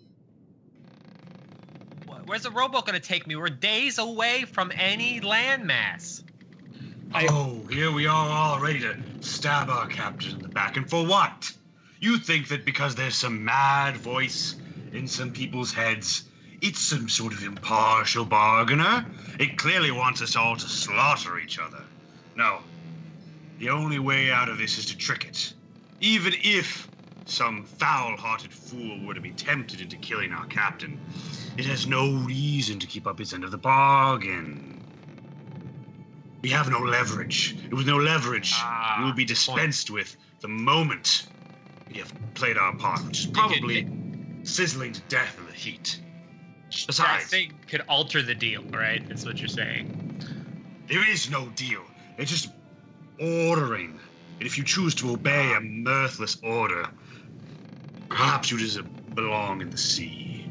Where's the rowboat gonna take me? We're days away from any landmass. Here we are all ready to stab our captain in the back. And for what? You think that because there's some mad voice in some people's heads, it's some sort of impartial bargainer? It clearly wants us all to slaughter each other. No. The only way out of this is to trick it. Even if some foul-hearted fool were to be tempted into killing our captain, it has no reason to keep up its end of the bargain. We have no leverage. And with no leverage, we will be dispensed with the moment we have played our part, which is probably sizzling to death in the heat. That Besides, thing could alter the deal, right? That's what you're saying. there is no deal. It's just ordering. And if you choose to obey a mirthless order, perhaps you just belong in the sea.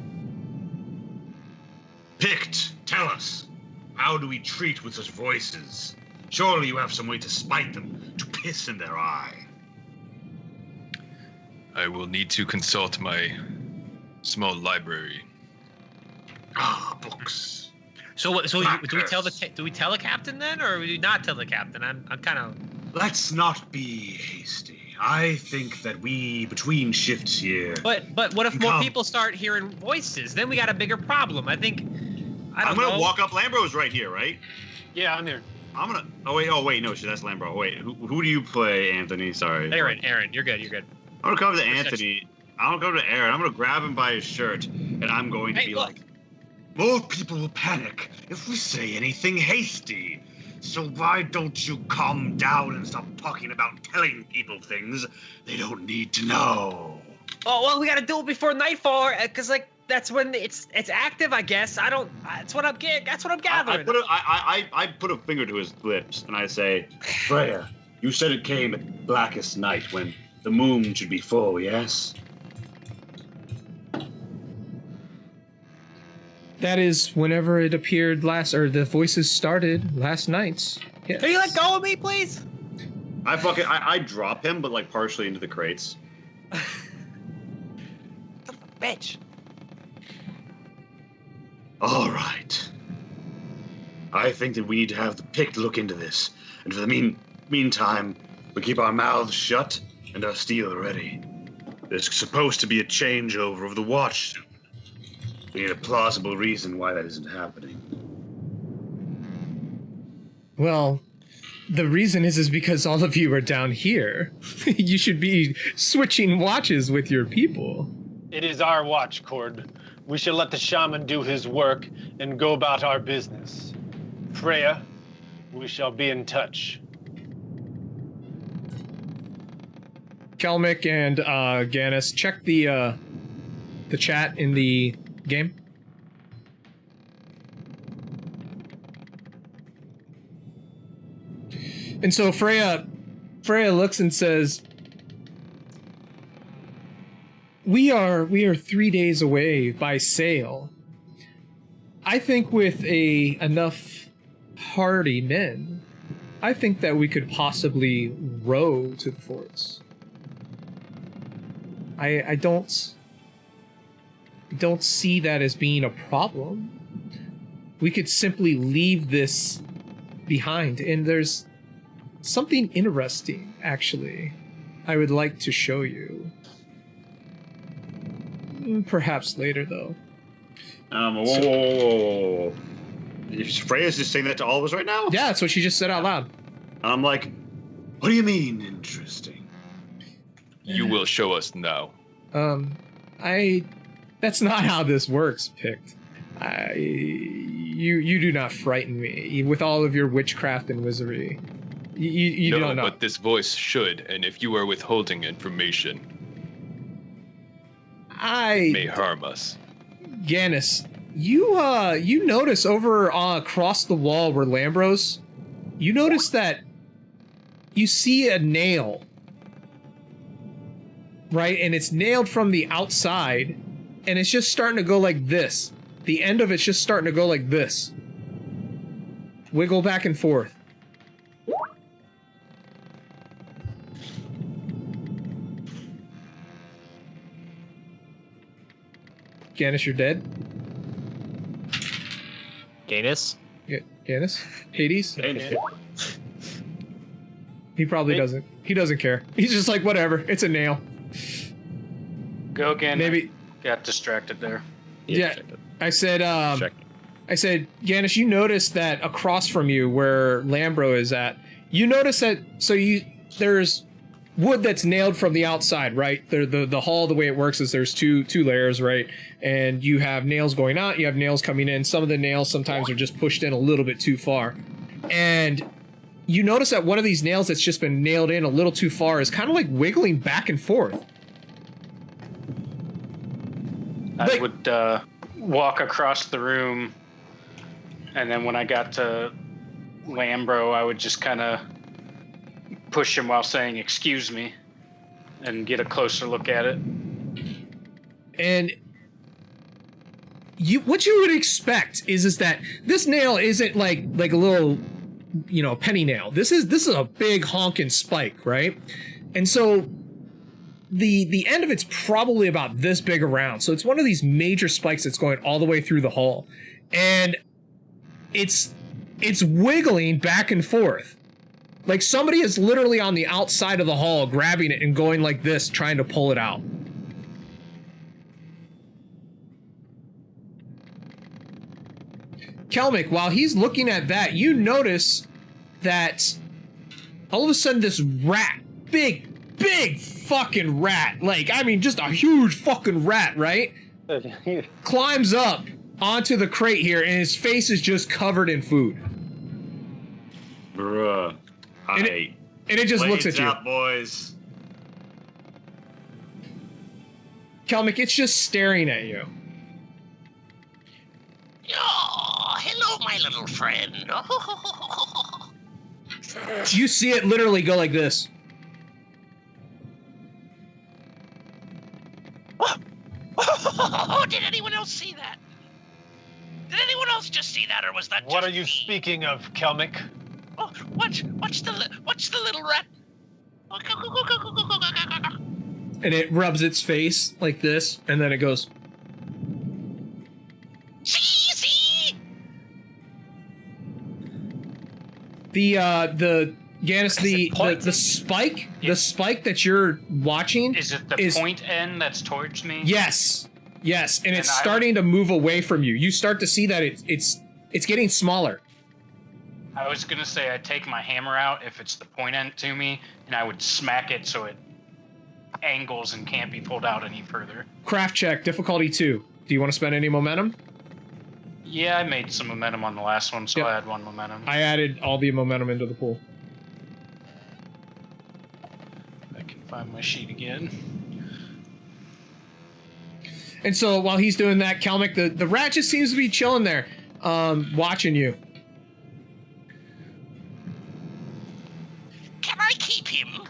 Pict, tell us, how do we treat with such voices? Surely you have some way to spite them, to piss in their eye. I will need to consult my small library. Books. Do we tell the captain then, or do we not tell the captain? I'm kind of. Let's not be hasty. I think that we, between shifts here... But what if more Come. people start hearing voices? Then we got a bigger problem. I think. I'm gonna walk up. Lambro's right here, right? Yeah, I'm here. I'm gonna. Oh wait, no, shit, that's Lambro. Wait, who do you play, Anthony? Sorry. Aaron, you're good. I'm gonna come to Anthony. I'm gonna go to Aaron. I'm gonna grab him by his shirt, and I'm going to Hey, be look. like, More people will panic if we say anything hasty. So why don't you calm down and stop talking about telling people things they don't need to know? Oh well, we got to do it before nightfall, cause that's when it's active. I guess I don't. That's what I'm gathering. I put a finger to his lips, and I say, Freya, you said it came at blackest night when the moon should be full, yes? That is whenever it appeared last, or the voices started last night. Yes. Can you let go of me, please? I drop him, but like partially into the crates. Bitch. All right. I think that we need to have the Pict look into this. And for the meantime, we keep our mouths shut and our steel ready. There's supposed to be a changeover of the watch soon. We need a plausible reason why that isn't happening. Well, the reason is because all of you are down here. You should be switching watches with your people. It is our watch, Cord. We shall let the shaman do his work and go about our business. Freya, we shall be in touch. Kelmick and Gannis, check the chat in the game. And so Freya looks and says, We are 3 days away by sail. I think with enough hardy men, I think that we could possibly row to the forts. I don't see that as being a problem. we could simply leave this behind. And there's something interesting, actually, I would like to show you. Perhaps later, though. Whoa. Freya's just saying that to all of us right now? Yeah, that's what she just said out loud. I'm like, what do you mean interesting? You will show us now. That's not how this works, Pict. You do not frighten me with all of your witchcraft and wizardry. You no, don't know. But this voice should, and if you are withholding information, may harm us. Gannis, you notice over across the wall where Lambros, you notice that you see a nail, right? And it's nailed from the outside, and it's just starting to go like this. The end of it's just starting to go like this. Wiggle back and forth. Gannis, you're dead. Gannis? Gannis? Hades? He probably doesn't. He doesn't care. He's just like, whatever. It's a nail. Go again. Maybe. Got distracted there. Yeah. I said, Gannis, you noticed that across from you where Lambro is at, you notice that, there's wood that's nailed from the outside, right? The hall, the way it works is there's two layers, right? And you have nails going out, you have nails coming in. Some of the nails sometimes are just pushed in a little bit too far. And you notice that one of these nails that's just been nailed in a little too far is kind of like wiggling back and forth. I would walk across the room, and then when I got to Lambro, I would just kind of push him while saying, "Excuse me," and get a closer look at it. And what you would expect is that this nail isn't like a little, penny nail. This is a big honking spike, right? And so the end of it's probably about this big around. So it's one of these major spikes that's going all the way through the hall, and it's wiggling back and forth. Like somebody is literally on the outside of the hall grabbing it and going like this, trying to pull it out. Kelmick, while he's looking at that, you notice that all of a sudden this rat, big fucking rat, just a huge fucking rat, right? Climbs up onto the crate here, and his face is just covered in food. Bruh. And it just looks at you. Out, boys. Kelmick, it's just staring at you. Oh, hello, my little friend. You see it literally go like this. Did anyone else see that? Did anyone else just see that, or was that What just are you me? speaking of, Kelmick? Oh, watch the little rat. And it rubs its face like this, and then it goes. See. The Gannis, the spike, Yeah. the spike that you're watching is it the point end that's towards me? Yes, and it's starting to move away from you. You start to see that it's getting smaller. I was gonna say I'd take my hammer out if it's the point end to me, and I would smack it so it angles and can't be pulled out any further. Craft check, difficulty 2. Do you want to spend any momentum? Yeah, I made some momentum on the last one, so Yep. I had 1 momentum. I added all the momentum into the pool. I can find my sheet again. And so while he's doing that, Kelmick, the rat just seems to be chilling there, watching you. Can I keep him?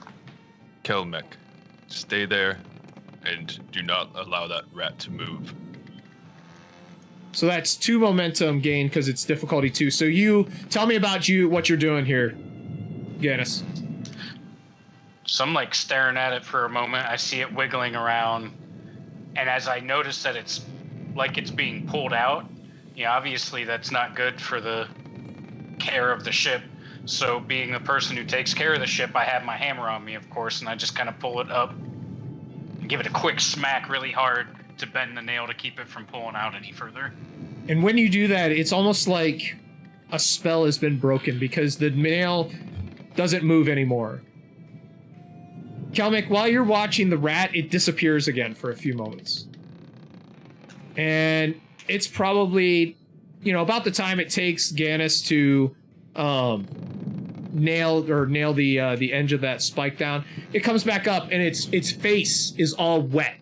Kelmec, stay there and do not allow that rat to move. So that's 2 momentum gain because it's difficulty 2. So you tell me about what you're doing here, Gannis. So I'm staring at it for a moment. I see it wiggling around, and as I notice that it's being pulled out, Yeah, obviously that's not good for the care of the ship. So being the person who takes care of the ship, I have my hammer on me, of course, and I just kind of pull it up and give it a quick smack really hard to bend the nail to keep it from pulling out any further. And when you do that, it's almost like a spell has been broken because the nail doesn't move anymore. Kelmick, while you're watching the rat, it disappears again for a few moments. And it's probably, about the time it takes Gannis to nail the edge of that spike down. It comes back up and its face is all wet.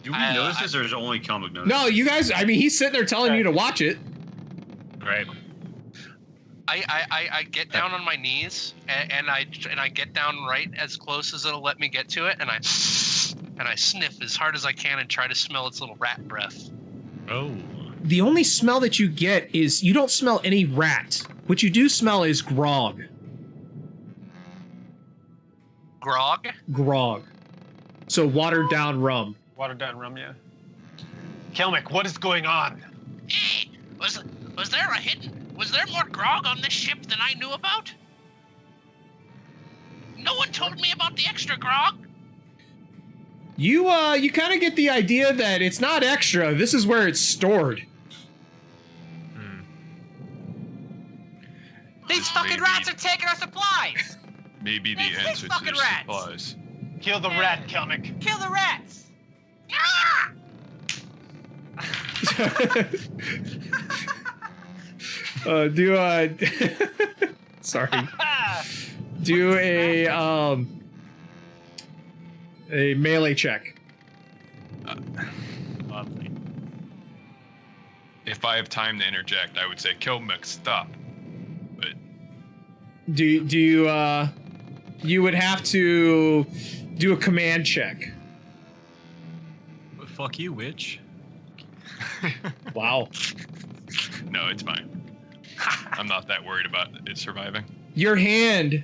Do we notice this, or is only Kelmick notice? No, you guys. I mean, he's sitting there telling you to watch it. Right. I get down on my knees and I get down right as close as it'll let me get to it, and I sniff as hard as I can and try to smell its little rat breath. Oh. The only smell that you get is you don't smell any rat. What you do smell is grog. Grog? Grog. So watered down rum. Watered down rum, yeah. Kelmick, what is going on? Hey, was there more grog on this ship than I knew about? No one told me about the extra grog. You kind of get the idea that it's not extra. This is where it's stored. These fucking rats are taking our supplies! Maybe the These answer to fucking the rats. supplies. Kill the rat, Kelmick. Kill the rats! Sorry. Do a melee check. Lovely. If I have time to interject, I would say, Kelmick, stop. But Do you you would have to do a command check. Fuck you, witch. Wow. no, it's fine. I'm not that worried about it surviving. Your hand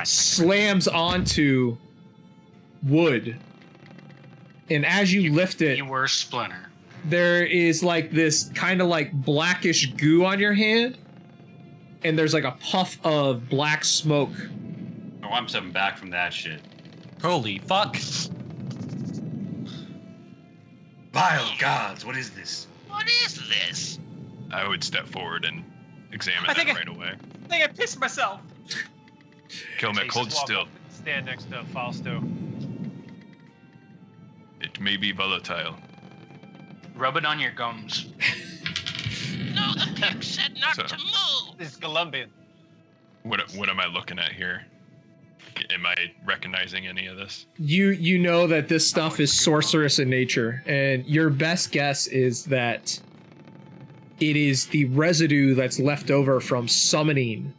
slams onto wood, and as you lift it, You were Splinter. there is like this kind of like blackish goo on your hand, and there's like a puff of black smoke. Oh, I'm stepping back from that shit. Holy fuck. Vile gods, what is this? What is this? I would step forward and examine I that think right away. I think I pissed myself. Kelmick, hold Walk still. up and stand next to Fausto. It may be volatile. Rub it on your gums. No, the pig said not So- to move. This is Colombian. What am I looking at here? Am I recognizing any of this? You know that this stuff is sorcerous in nature, and your best guess is that it is the residue that's left over from summoning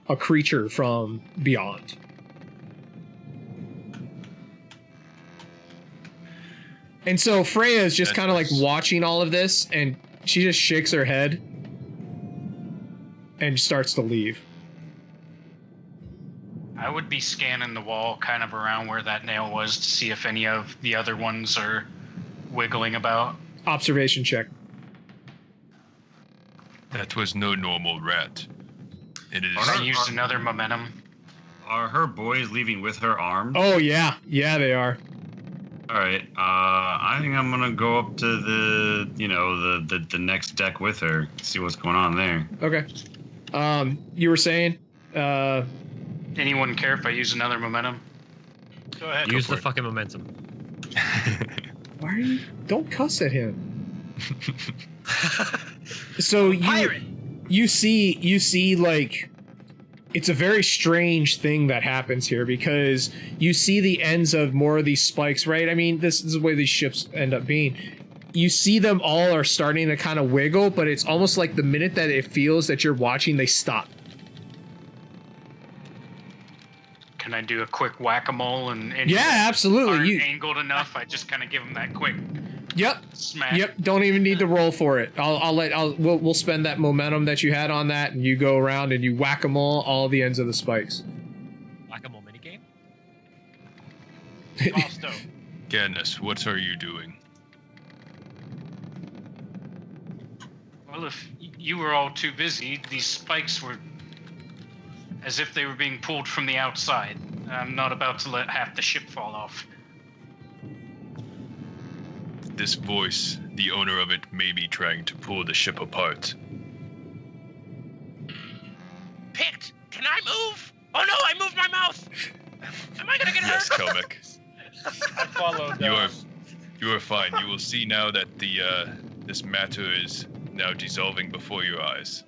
a creature from beyond. And so Freya is just kind of like watching all of this, and she just shakes her head and starts to leave. I would be scanning the wall kind of around where that nail was to see if any of the other ones are wiggling about. Observation check. That was no normal rat. It is. I used another momentum. Are her boys leaving with her armed? Oh yeah, they are. All right. I think I'm gonna go up to the next deck with her. See what's going on there. Okay. You were saying? Anyone care if I use another momentum? Go ahead. Use the fucking momentum. Why are you? Don't cuss at him. So you see like it's a very strange thing that happens here because you see the ends of more of these spikes, right? I mean, this is the way these ships end up being. You see them all are starting to kind of wiggle, but it's almost like the minute that it feels that you're watching, they stop. Can I do a quick whack-a-mole and Yeah, absolutely. aren't angled enough? I just kind of give them that quick Yep. smack. Yep. Don't even need to roll for it. We'll spend that momentum that you had on that, and you go around and you whack them all the ends of the spikes. Whack-a-mole minigame? Fausto, Gannis, what are you doing? Well, if you were all too busy, these spikes were as if they were being pulled from the outside. I'm not about to let half the ship fall off. This voice, the owner of it, may be trying to pull the ship apart. Picked! Can I move? Oh no, I moved my mouth! Am I gonna get hurt? Yes, Kelmek. I followed. You are fine. You will see now that this matter is now dissolving before your eyes.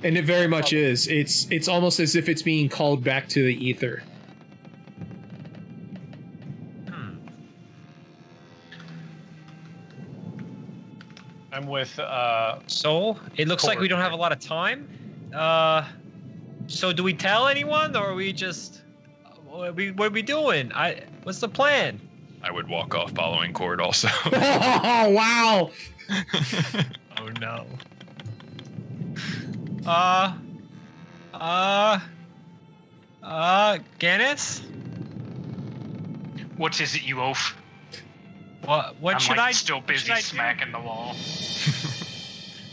And it very much is. It's almost as if it's being called back to the ether. I'm with So it looks like we don't have a lot of time. So do we tell anyone, or are we just what are we doing? What's the plan? I would walk off following Cord also. Oh, wow! Oh no. Gannis? What is it, you oaf? What should like I still what busy should I do? smacking the wall.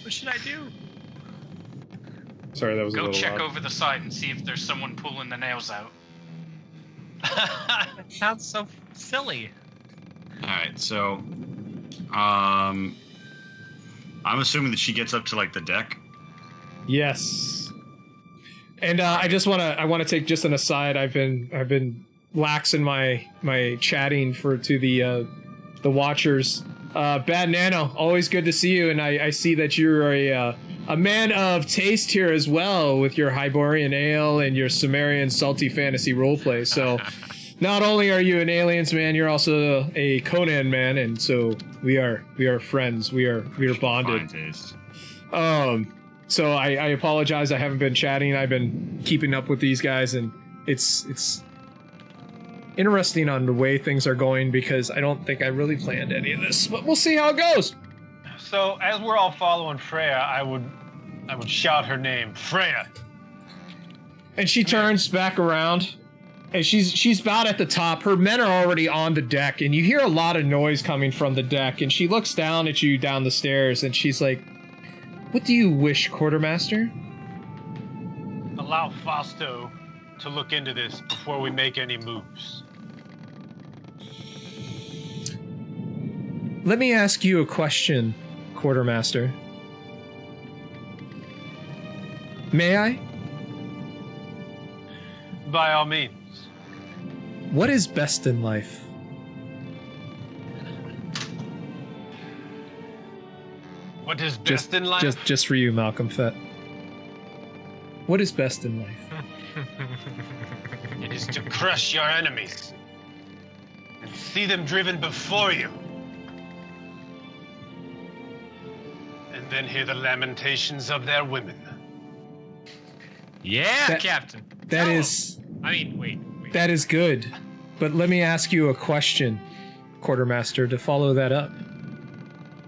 What should I do? Sorry, that was a Go little check loud. over the side and see if there's someone pulling the nails out. It sounds so silly. All right, so, I'm assuming that she gets up to like the deck. Yes. And I want to take just an aside. I've been lax in my chatting to the watchers. Bad Nano, always good to see you, and I see that you're a man of taste here as well with your Hyborian ale and your Sumerian salty fantasy roleplay. So not only are you an Aliens man, you're also a Conan man, and so we are friends. We are bonded. Fine taste. So I apologize. I haven't been chatting. I've been keeping up with these guys, and it's interesting on the way things are going because I don't think I really planned any of this, but we'll see how it goes. So as we're all following Freya, I would shout her name, Freya. And she turns back around, and she's about at the top. Her men are already on the deck, and you hear a lot of noise coming from the deck. And she looks down at you down the stairs, and she's like, "What do you wish, Quartermaster?" Allow Fausto to look into this before we make any moves. Let me ask you a question, Quartermaster. May I? By all means. What is best in life? What is best in life? Just for you, Malcolm Fett. What is best in life? It is to crush your enemies and see them driven before you. And then hear the lamentations of their women. Yeah, Captain. That Tell is... him. I mean, wait. That is good. But let me ask you a question, Quartermaster, to follow that up.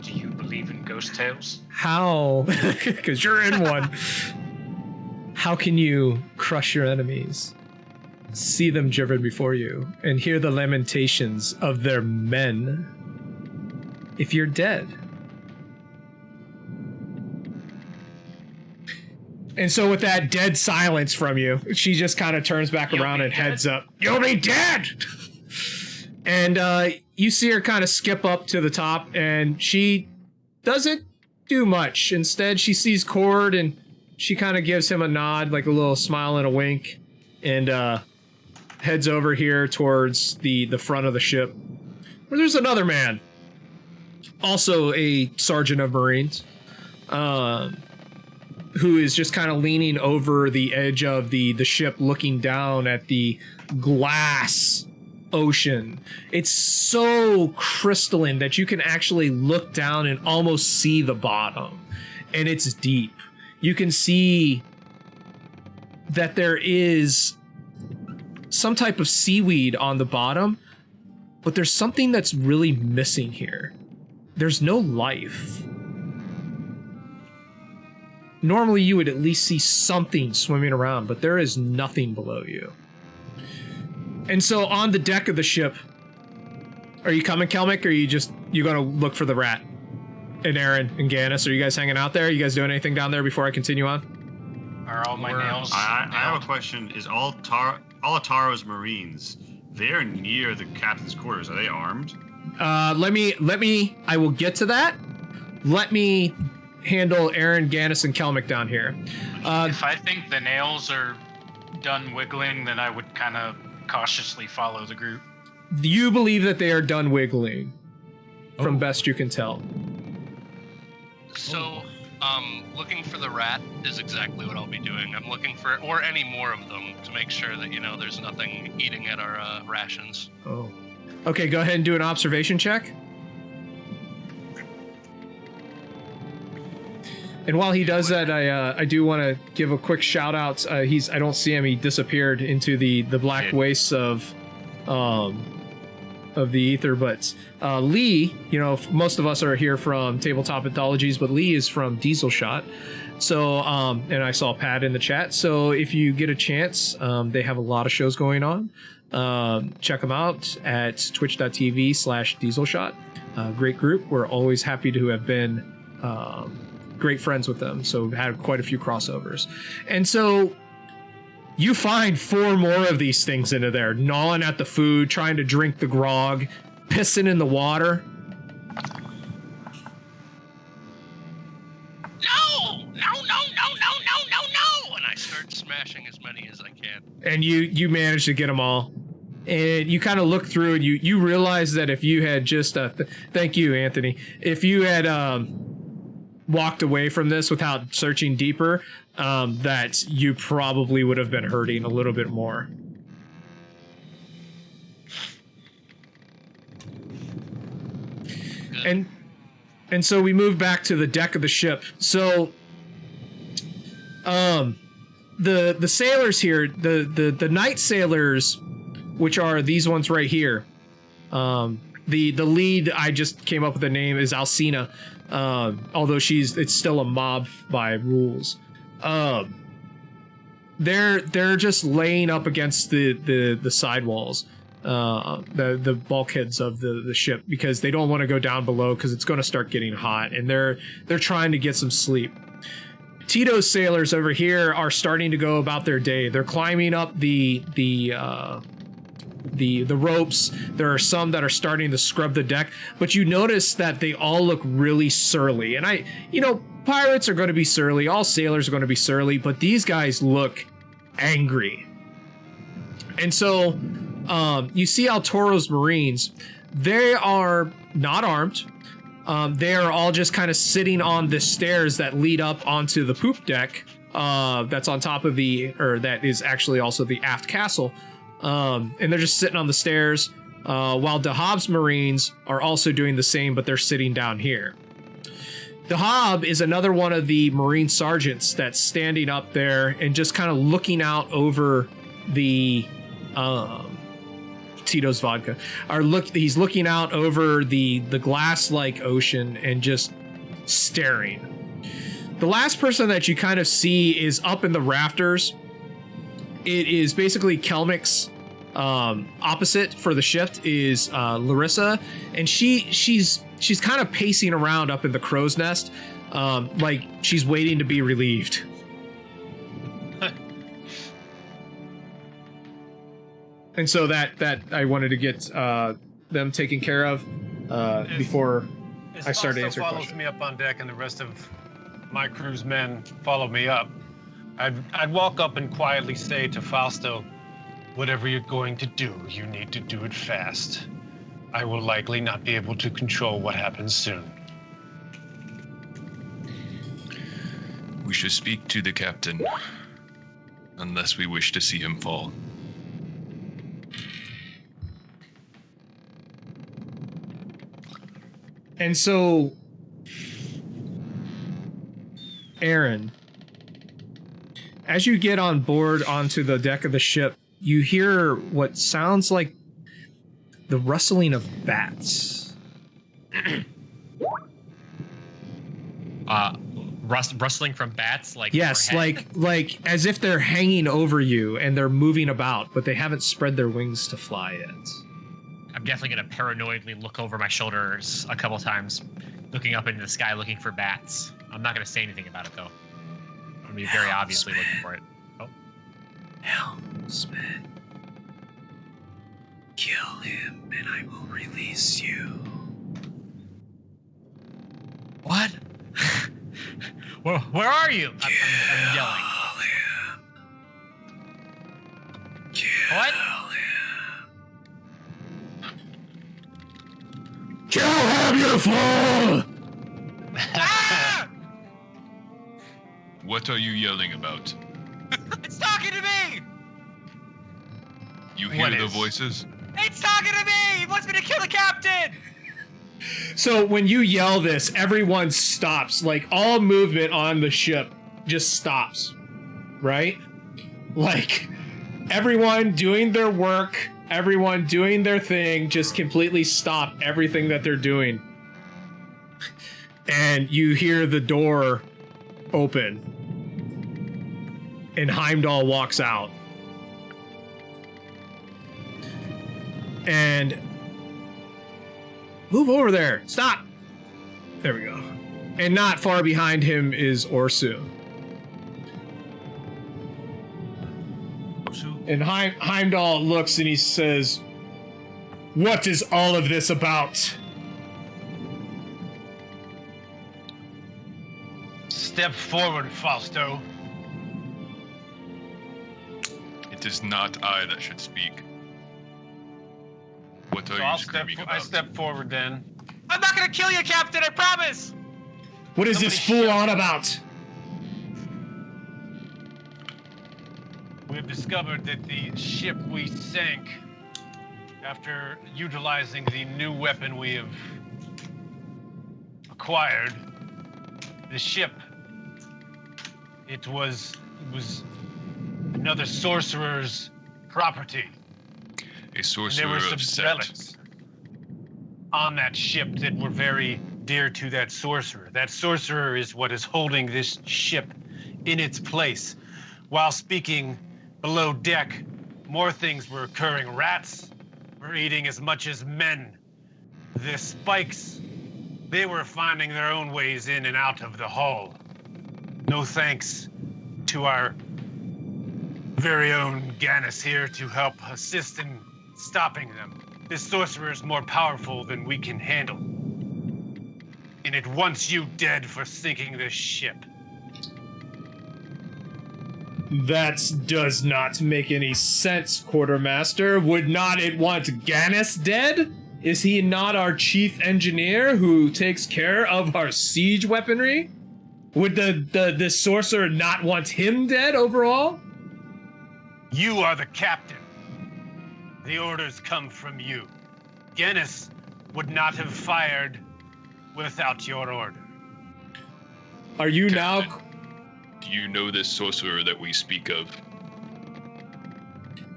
Do you believe in ghost tales? How, because you're in one, how can you crush your enemies, see them driven before you, and hear the lamentations of their men if you're dead? And so with that dead silence from you, she just kind of turns back around and heads up. You'll be dead! And you see her kind of skip up to the top, and she doesn't do much. Instead, she sees Cord, and she kind of gives him a nod, like a little smile and a wink, and heads over here towards the front of the ship, where there's another man, also a sergeant of Marines, who is just kind of leaning over the edge of the ship, looking down at the glass ocean. It's so crystalline that you can actually look down and almost see the bottom, and it's deep. You can see that there is some type of seaweed on the bottom, but there's something that's really missing here. There's no life. Normally you would at least see something swimming around, but there is nothing below you. And so on the deck of the ship, are you coming, Kelmick, or are you gonna look for the rat? And Aaron and Gannis, are you guys hanging out there? Are you guys doing anything down there before I continue on? Are all my nails? I have a question. Is all Ataro's Marines, they're near the captain's quarters. Are they armed? Let me, I will get to that. Let me handle Aaron, Gannis, and Kelmick down here. If I think the nails are done wiggling, then I would kind of cautiously follow the group. You believe that they are done wiggling, from best you can tell. So, looking for the rat is exactly what I'll be doing. I'm looking for, or any more of them, to make sure that, there's nothing eating at our rations. Oh. Okay, go ahead and do an observation check. And while he does that, I do want to give a quick shout out. I don't see him. He disappeared into the black wastes of the ether. But Lee, most of us are here from Tabletop Anthologies, but Lee is from Diesel Shot. So, and I saw Pat in the chat. So if you get a chance, they have a lot of shows going on. Check them out at twitch.tv/dieselshot. Great group. We're always happy to have been great friends with them. So we've had quite a few crossovers. And so you find 4 more of these things into there, gnawing at the food, trying to drink the grog, pissing in the water. No! And I start smashing as many as I can. And you manage to get them all. And you kind of look through and you realize that if you had just thank you, Anthony, if you had walked away from this without searching deeper, that you probably would have been hurting a little bit more. And so we move back to the deck of the ship. So the sailors here, the night sailors, which are these ones right here. The lead, I just came up with the name, is Alcina. Although it's still a mob by rules. They're just laying up against the sidewalls, the bulkheads of the ship, because they don't want to go down below because it's going to start getting hot, and they're trying to get some sleep. Tito's sailors over here are starting to go about their day. They're climbing up the ropes. There are some that are starting to scrub the deck, but you notice that they all look really surly. And pirates are going to be surly. All sailors are going to be surly, but these guys look angry. And so you see Altoro's Marines. They are not armed. They are all just kind of sitting on the stairs that lead up onto the poop deck. That's on top of that is actually also the aft castle. And they're just sitting on the stairs, while Dahab's Marines are also doing the same, but they're sitting down here. Dahab is another one of the Marine sergeants that's standing up there and just kind of looking out over the Tito's vodka. He's looking out over the glass-like ocean and just staring. The last person that you kind of see is up in the rafters. It is basically Kelmick's opposite for the shift is Larissa, and she's kind of pacing around up in the crow's nest, like she's waiting to be relieved. And so that I wanted to get them taken care of before I started answering follows questions. me up on deck, and the rest of my crew's men follow me up. I'd walk up and quietly say to Fausto, "Whatever you're going to do, you need to do it fast. I will likely not be able to control what happens soon." We should speak to the captain, unless we wish to see him fall. And so, Aaron, as you get on board onto the deck of the ship, you hear what sounds like the rustling of bats. rustling from bats, like yes, overhead? like as if they're hanging over you and they're moving about, but they haven't spread their wings to fly yet. I'm definitely gonna paranoidly look over my shoulders a couple times, looking up into the sky, looking for bats. I'm not gonna say anything about it though. I'm gonna be very obviously looking for it. Oh, Helmsman, kill him and I will release you. what? Where are you? I'm yelling. What? Kill him, you fool! Ah! What are you yelling about? It's talking to me! You hear What the is? voices? It's talking to me! He wants me to kill the captain! So when you yell this, everyone stops. Like all movement on the ship just stops, right? Like everyone doing their work, everyone doing their thing, just completely stop everything that they're doing. And you hear the door open. And Heimdall walks out. And move over there. Stop. There we go. And not far behind him is Orsu. And Heimdall looks and he says, "What is all of this about?" Step forward, Fausto. It is not I that should speak. What are you screaming about? I step forward then. I'm not gonna kill you, Captain, I promise! What is this fool on about? We've discovered that the ship we sank, after utilizing the new weapon we have acquired, the ship, it was another sorcerer's property. A sorcerer There were some of Set. relics on that ship that were very dear to that sorcerer. That sorcerer is what is holding this ship in its place. While speaking below deck, more things were occurring. Rats were eating as much as men. The spikes, they were finding their own ways in and out of the hull. No thanks to our very own Gannis here to help assist in stopping them. This sorcerer is more powerful than we can handle. And it wants you dead for sinking this ship. That does not make any sense, Quartermaster. Would not it want Gannis dead? Is he not our chief engineer who takes care of our siege weaponry? Would the sorcerer not want him dead overall? You are the captain. The orders come from you. Gannis would not have fired without your order. Are you Captain, now... do you know this sorcerer that we speak of?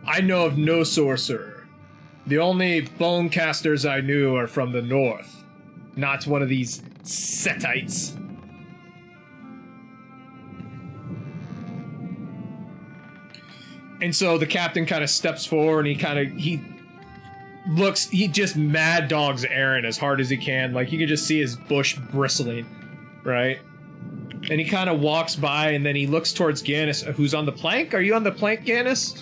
I know of no sorcerer. The only bone casters I knew are from the north. Not one of these Setites. And so the captain kind of steps forward and he just mad dogs Aaron as hard as he can. Like you can just see his bush bristling, right? And he kind of walks by and then he looks towards Gannis, who's on the plank. Are you on the plank, Gannis?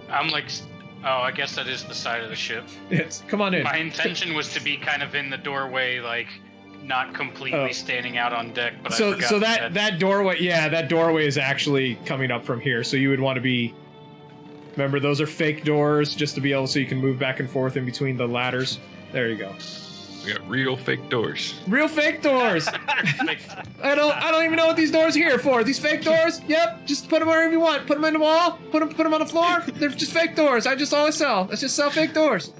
I'm like, oh, I guess that is the side of the ship. Yes, come on in. My intention was to be kind of in the doorway, like not completely standing out on deck. But so I forgot that doorway, yeah, that doorway is actually coming up from here. So you would want to be. Remember, those are fake doors, just to be able so you can move back and forth in between the ladders. There you go. We got real fake doors. Real fake doors. I don't even know what these doors are here for. These fake doors? Yep. Just put them wherever you want. Put them in the wall. Put them on the floor. They're just fake doors. I just always sell. Let's just sell fake doors.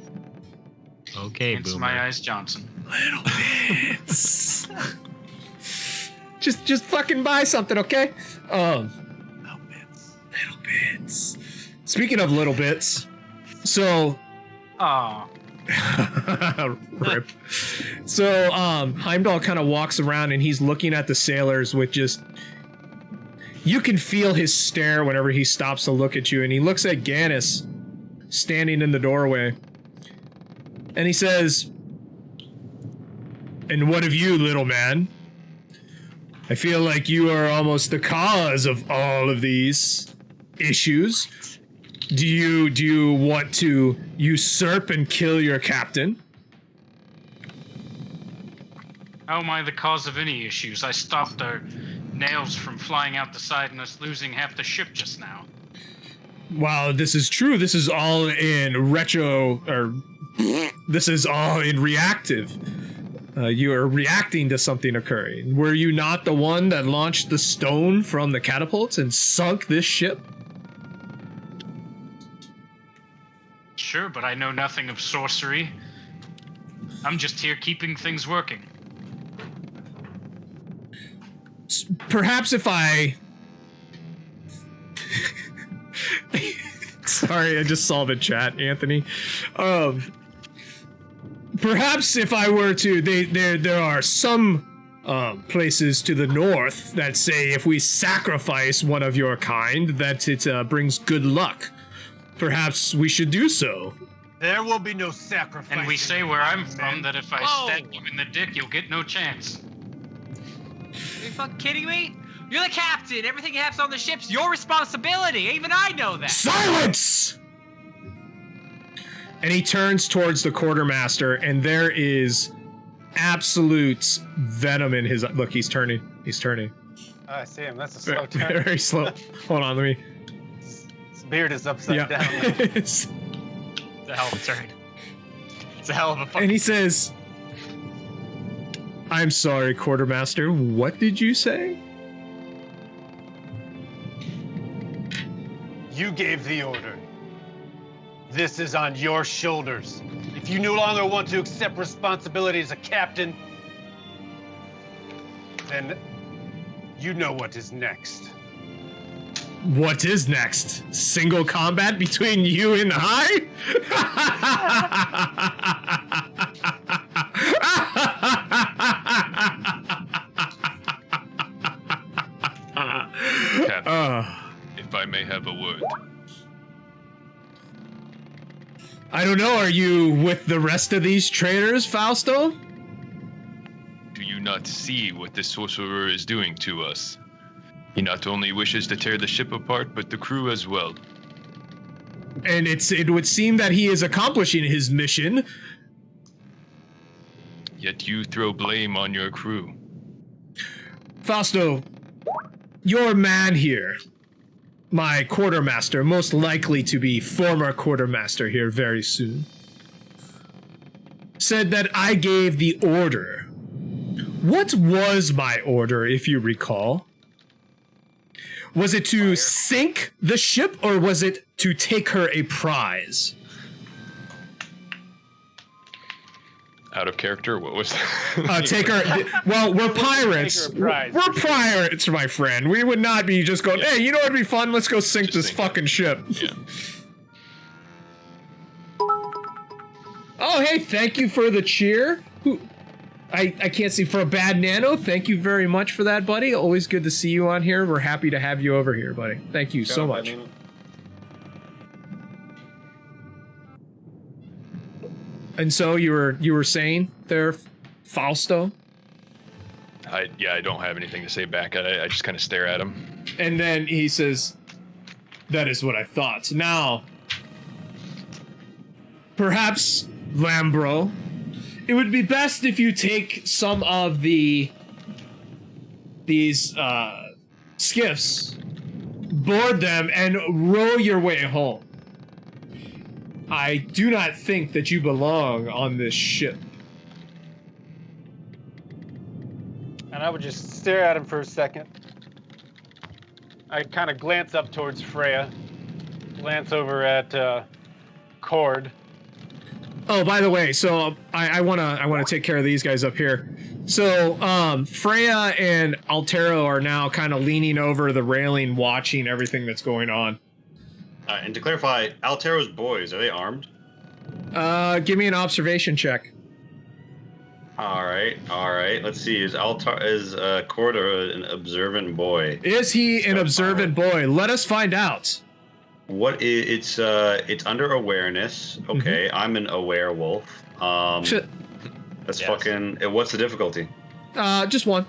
Okay, It's Boomer. my eyes, Johnson. Little bits. just fucking buy something, okay? Little bits. Speaking of little bits, so Oh, Rip. So Heimdall kind of walks around and he's looking at the sailors with just, you can feel his stare whenever he stops to look at you, and he looks at Gannis standing in the doorway and he says, "And what of you, little man? I feel like you are almost the cause of all of these issues. Do you want to usurp and kill your captain?" How am I the cause of any issues? I stopped our nails from flying out the side and us losing half the ship just now. Well, this is true. This is all in this is all in reactive. You are reacting to something occurring. Were you not the one that launched the stone from the catapults and sunk this ship? Sure, but I know nothing of sorcery. I'm just here keeping things working. Perhaps if I... Sorry, I just saw the chat, Anthony. Perhaps if I were to... There are some places to the north that say if we sacrifice one of your kind, that it brings good luck. Perhaps we should do so. There will be no sacrifice. And we say where I'm from that if I stab you in the dick, you'll get no chance. Are you fucking kidding me? You're the captain. Everything happens on the ship's your responsibility. Even I know that. Silence! And he turns towards the quartermaster, and there is absolute venom in his... Look, he's turning. He's turning. Oh, I see him. That's a slow turn. Very slow. Hold on, let me... His beard is upside down. It's a hell of a turn. It's a hell of a fucking... And he says... "I'm sorry, quartermaster. What did you say?" You gave the order. This is on your shoulders. If you no longer want to accept responsibility as a captain, then you know what is next. What is next? Single combat between you and I? Captain, if I may have a word. I don't know, are you with the rest of these traitors, Fausto? Do you not see what this sorcerer is doing to us? He not only wishes to tear the ship apart, but the crew as well. And it would seem that he is accomplishing his mission. Yet you throw blame on your crew. Fausto, your man here, my quartermaster, most likely to be former quartermaster here very soon, said that I gave the order. What was my order, if you recall? Was it to sink the ship, or was it to take her a prize? Out of character? What was that? Take her... Well, we're pirates. We're pirates, my friend. We would not be just going, hey, you know what'd be fun? Let's go sink this fucking ship. Yeah. Oh, hey, thank you for the cheer. I can't see, for a bad nano. Thank you very much for that, buddy. Always good to see you on here. We're happy to have you over here, buddy. Thank you so much. And so you were saying there, Fausto? I don't have anything to say back. I just kind of stare at him. And then he says, "That is what I thought. Now, perhaps, Lambro, it would be best if you take some of these skiffs, board them, and row your way home. I do not think that you belong on this ship." And I would just stare at him for a second. I kind of glance up towards Freya, glance over at Cord. Oh, by the way, so I wanna take care of these guys up here. So Freya and Altero are now kind of leaning over the railing, watching everything that's going on. And to clarify, Altero's boys, are they armed? Give me an observation check. All right. Let's see. Is Cord an observant boy? Is he an observant boy? Let us find out. It's under awareness. Okay, I'm an aware wolf. That's fucking. What's the difficulty? Just one.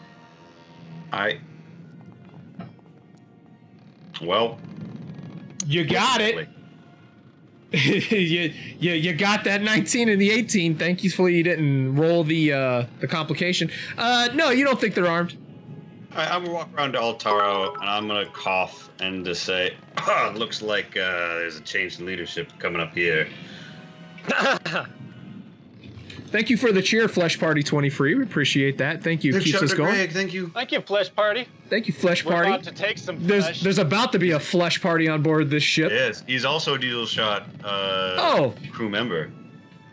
Well. You got it. you got that 19 and the 18. Thankfully you didn't roll the complication. No, you don't think they're armed. I'm gonna walk around to Altaro and I'm gonna cough and just say, looks like there's a change in leadership coming up here. Thank you for the cheer, Flesh Party 20 free. We appreciate that. Thank you. Keeps us going. Greg, thank you. Thank you, Flesh Party. Thank you, Flesh Party. We're about to take some flesh. There's about to be a Flesh Party on board this ship. Yes, he's also a Diesel Shot crew member.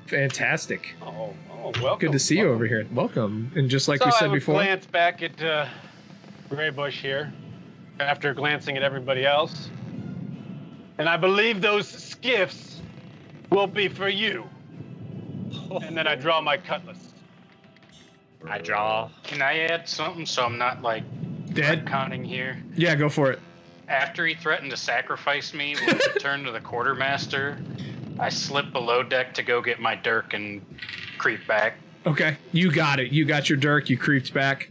Fantastic. Oh, welcome. Good to see you over here. Welcome. And just like we said before. I glance back at Greybush here after glancing at everybody else. And I believe those skiffs will be for you. And then I draw my cutlass. I draw. Can I add something so I'm not like dead counting here? Yeah, go for it. After he threatened to sacrifice me when I returned to the quartermaster, I slipped below deck to go get my dirk and creep back. Okay, you got it. You got your dirk. You creeped back.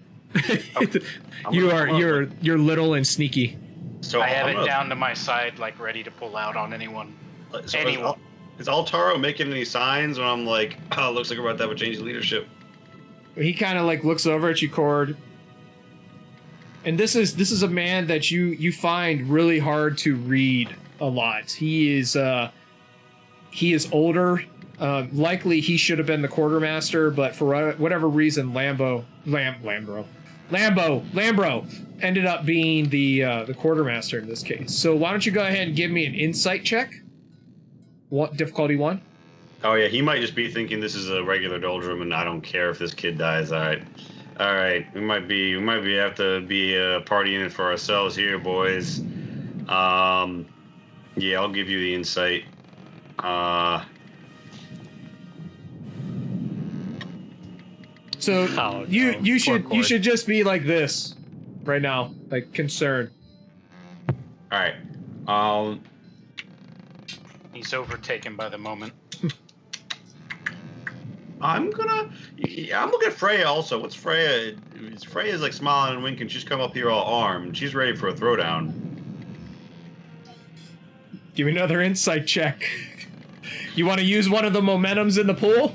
You're little and sneaky. So I have it down to my side, like ready to pull out on anyone. Is Altaro making any signs when I'm like, looks like we're about to have a change in leadership? He kind of like looks over at you, Cord. And this is a man that you find really hard to read a lot. He is older. Likely he should have been the quartermaster, but for whatever reason, Lambro ended up being the quartermaster in this case. So why don't you go ahead and give me an insight check? What difficulty 1? Oh yeah, he might just be thinking this is a regular doldrum, and I don't care if this kid dies. All right. We might have to be partying it for ourselves here, boys. Yeah, I'll give you the insight. So you should just be like this right now, like concerned. All right. He's overtaken by the moment. I'm looking at Freya also. What's Freya? Freya's like smiling and winking. She's come up here all armed. She's ready for a throwdown. Give me another insight check. You want to use one of the momentums in the pool?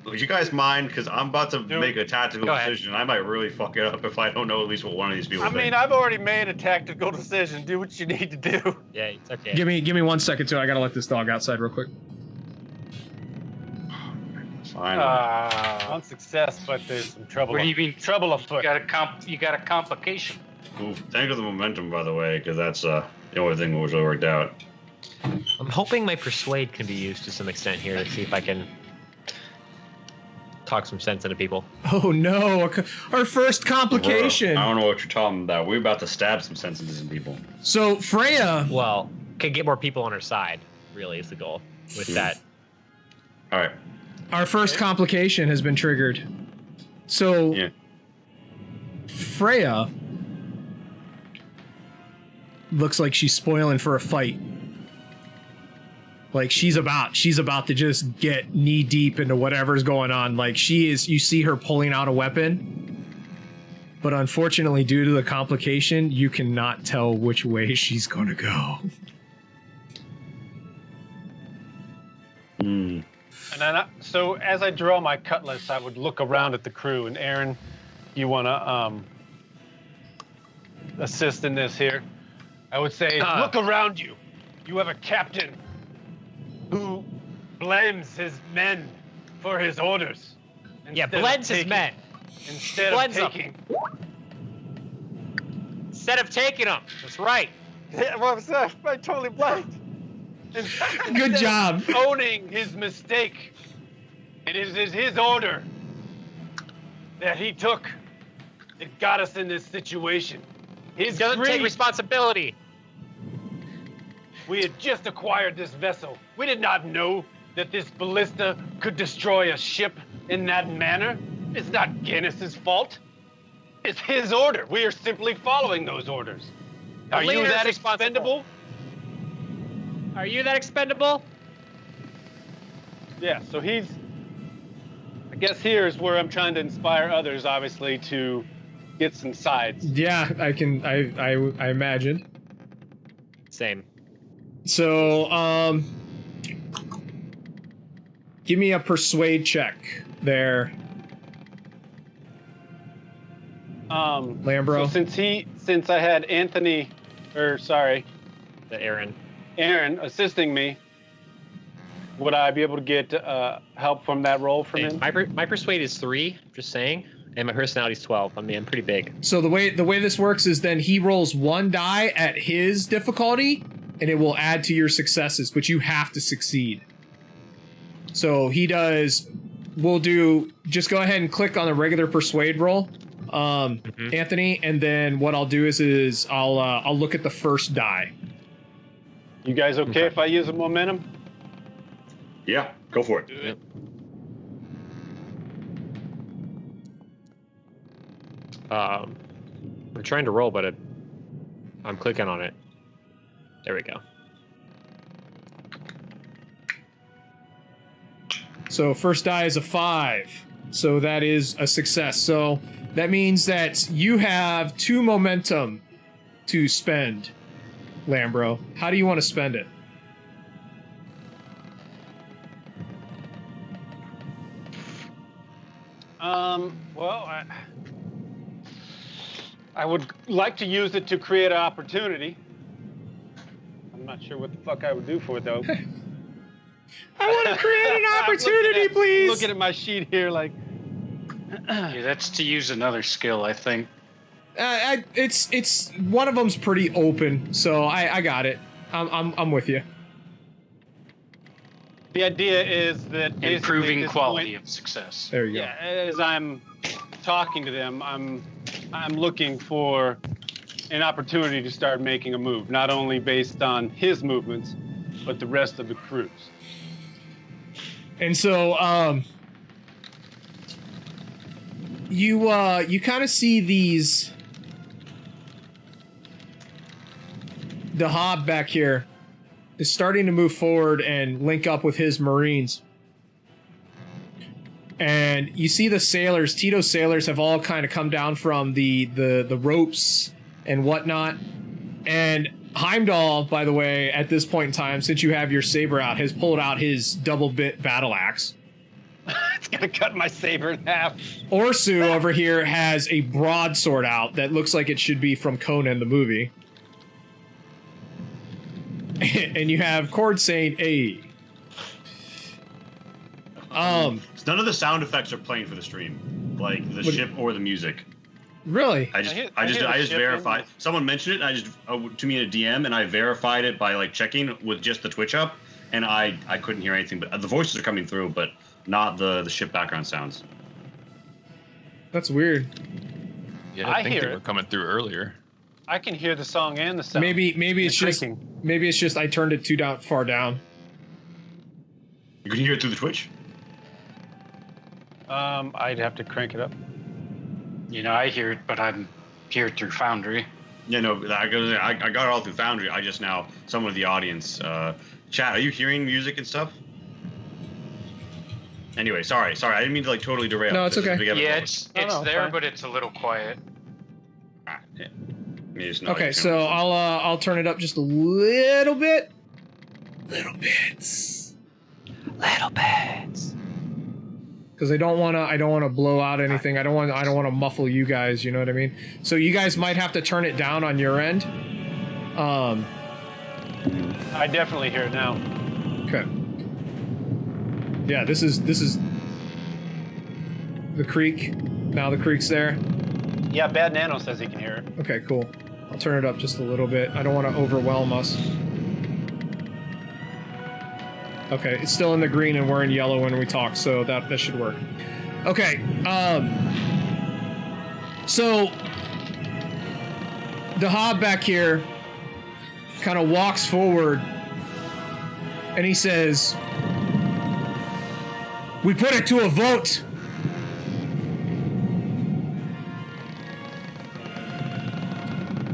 Would you guys mind? Because I'm about to make a tactical decision. I might really fuck it up if I don't know at least what one of these people think. I've already made a tactical decision. Do what you need to do. Yeah, it's okay. Give me 1 second too. I gotta let this dog outside real quick. Fine. On success, but there's some trouble. What do you mean? Trouble afoot. You got a complication. Ooh, thank you for the momentum, by the way, because that's the only thing that was worked out. I'm hoping my persuade can be used to some extent here to see if I can talk some sense into people. Oh no, our first complication. I don't know what you're talking about. We're about to stab some sense into some people. So Freya, well, can get more people on her side, really is the goal with that. All right. Our first complication has been triggered. So Freya looks like she's spoiling for a fight. Like she's about to just get knee deep into whatever's going on. Like you see her pulling out a weapon, but unfortunately due to the complication, you cannot tell which way she's gonna go. And so as I draw my cutlass, I would look around at the crew. And Aaron, you want to assist in this here? I would say, look around you. You have a captain who blames his men for his orders. Blames his men. Instead of taking them. That's right. Yeah, well, I totally blanked. Good job. Owning his mistake. It is his order that he took that got us in this situation. He doesn't take responsibility. We had just acquired this vessel. We did not know that this ballista could destroy a ship in that manner. It's not Guinness's fault. It's his order. We are simply following those orders. Are you that expendable? Are you that expendable? Yeah, so I guess here's where I'm trying to inspire others, obviously, to get some sides. Yeah, I imagined. Same. So, give me a persuade check there, Lambro. So since I had Aaron assisting me, would I be able to get help from that roll from him? My persuade is 3, just saying, and my personality is 12. I mean, I'm pretty big. So the way this works is then he rolls 1 die at his difficulty, and it will add to your successes, but you have to succeed. So he does. We'll do. Just go ahead and click on the regular persuade roll, Anthony, and then what I'll do is I'll look at the first die. You guys okay if I use a momentum? Yeah, go for it. Yep. I'm trying to roll, but I'm clicking on it. There we go. So first die is a 5. So that is a success. So that means that you have 2 momentum to spend, Lambro. How do you want to spend it? Well, I would like to use it to create an opportunity. I'm not sure what the fuck I would do for it, though. I want to create an opportunity, please. Looking at my sheet here, like. Yeah, that's to use another skill, I think. It's one of them's pretty open, so I got it. I'm with you. The idea is that Improving quality of success. There you go. Yeah, as I'm talking to them, I'm looking for an opportunity to start making a move, not only based on his movements, but the rest of the crew's. And so, you kind of see the Hob back here is starting to move forward and link up with his Marines. And you see the sailors, Tito's sailors, have all kind of come down from the ropes and whatnot. And Heimdall, by the way, at this point in time, since you have your saber out, has pulled out his double-bit battle axe. It's gonna cut my saber in half. Orsu over here has a broadsword out that looks like it should be from Conan the movie. And you have Cord saying, "Hey." None of the sound effects are playing for the stream, like the ship or the music. Really? I just verified. Someone mentioned it. To me in a DM, and I verified it by like checking with just the Twitch up, and I couldn't hear anything. But the voices are coming through, but not the ship background sounds. That's weird. Yeah, I think hear they it. were coming through earlier. I can hear the song and the sound. Maybe it's just I turned it too far down. You can hear it through the Twitch. I'd have to crank it up. You know, I hear it, but I'm here through Foundry. Yeah, no, I got it all through Foundry. I just now, someone of the audience, chat, are you hearing music and stuff? Anyway, sorry, I didn't mean to like totally derail. No, it's okay. Yeah, it's there, fine. but it's a little quiet. Yeah. It's not Okay, so I'll turn it up just a little bit. Little bits. Because I don't want to blow out anything. I don't want to muffle you guys. You know what I mean? So you guys might have to turn it down on your end. I definitely hear it now. Okay. Yeah, this is the creek. Now the creek's there. Yeah, Bad Nano says he can hear it. Okay, cool. I'll turn it up just a little bit. I don't want to overwhelm us. Okay, it's still in the green and we're in yellow when we talk, so that should work. Okay, so the Hob back here kind of walks forward And he says, "We put it to a vote."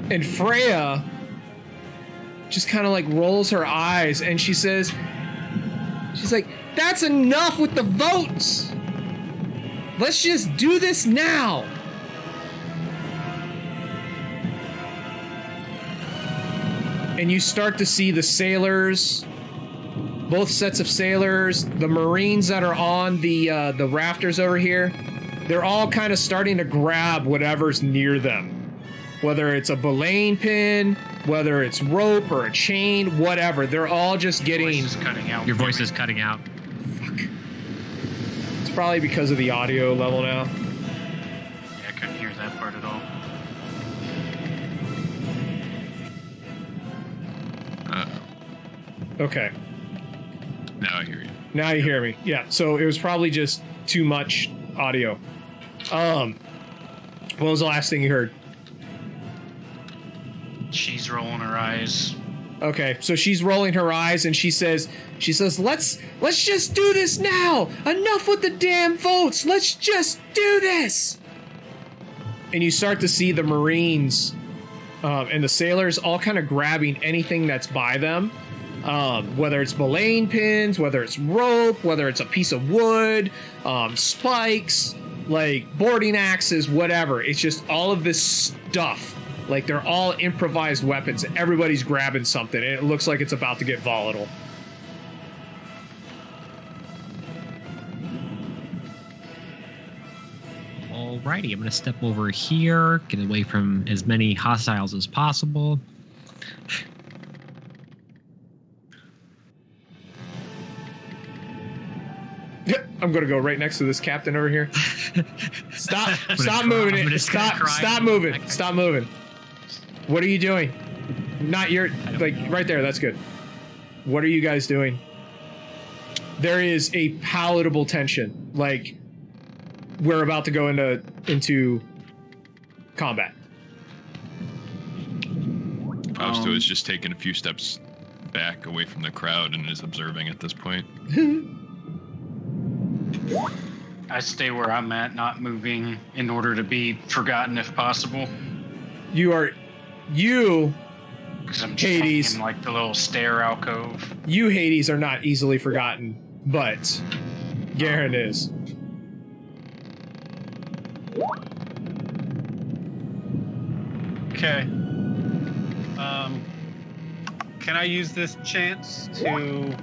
And Freya just kind of like rolls her eyes and she's like, "That's enough with the votes. Let's just do this now." And you start to see the sailors, both sets of sailors, the Marines that are on the rafters over here, they're all kind of starting to grab whatever's near them. Whether it's a belaying pin, whether it's rope or a chain, whatever. They're all just getting... Your voice is cutting out. Your voice is cutting out. Fuck. It's probably because of the audio level now. Yeah, I couldn't hear that part at all. Okay. Now I hear you. Now you hear me. Yeah, so it was probably just too much audio. What was the last thing you heard? She's rolling her eyes. Okay, so she's rolling her eyes and she says, let's just do this now. Enough with the damn votes. Let's just do this. And you start to see the Marines and the sailors all kind of grabbing anything that's by them. Whether it's belaying pins, whether it's rope, whether it's a piece of wood, spikes, like boarding axes, whatever. It's just all of this stuff. Like they're all improvised weapons. Everybody's grabbing something and it looks like it's about to get volatile. Alrighty, I'm gonna step over here, get away from as many hostiles as possible. Yep, I'm gonna go right next to this captain over here. Stop moving it. Stop moving. Stop moving. What are you doing? Not your, like, right there, that's good. What are you guys doing? There is a palatable tension. Like, we're about to go into combat. Fausto is just taking a few steps back away from the crowd and is observing at this point. I stay where I'm at, not moving, in order to be forgotten if possible. You, Because I'm Hades, in like the little stair alcove. You, Hades, are not easily forgotten, but Garen is. Okay. Can I use this chance to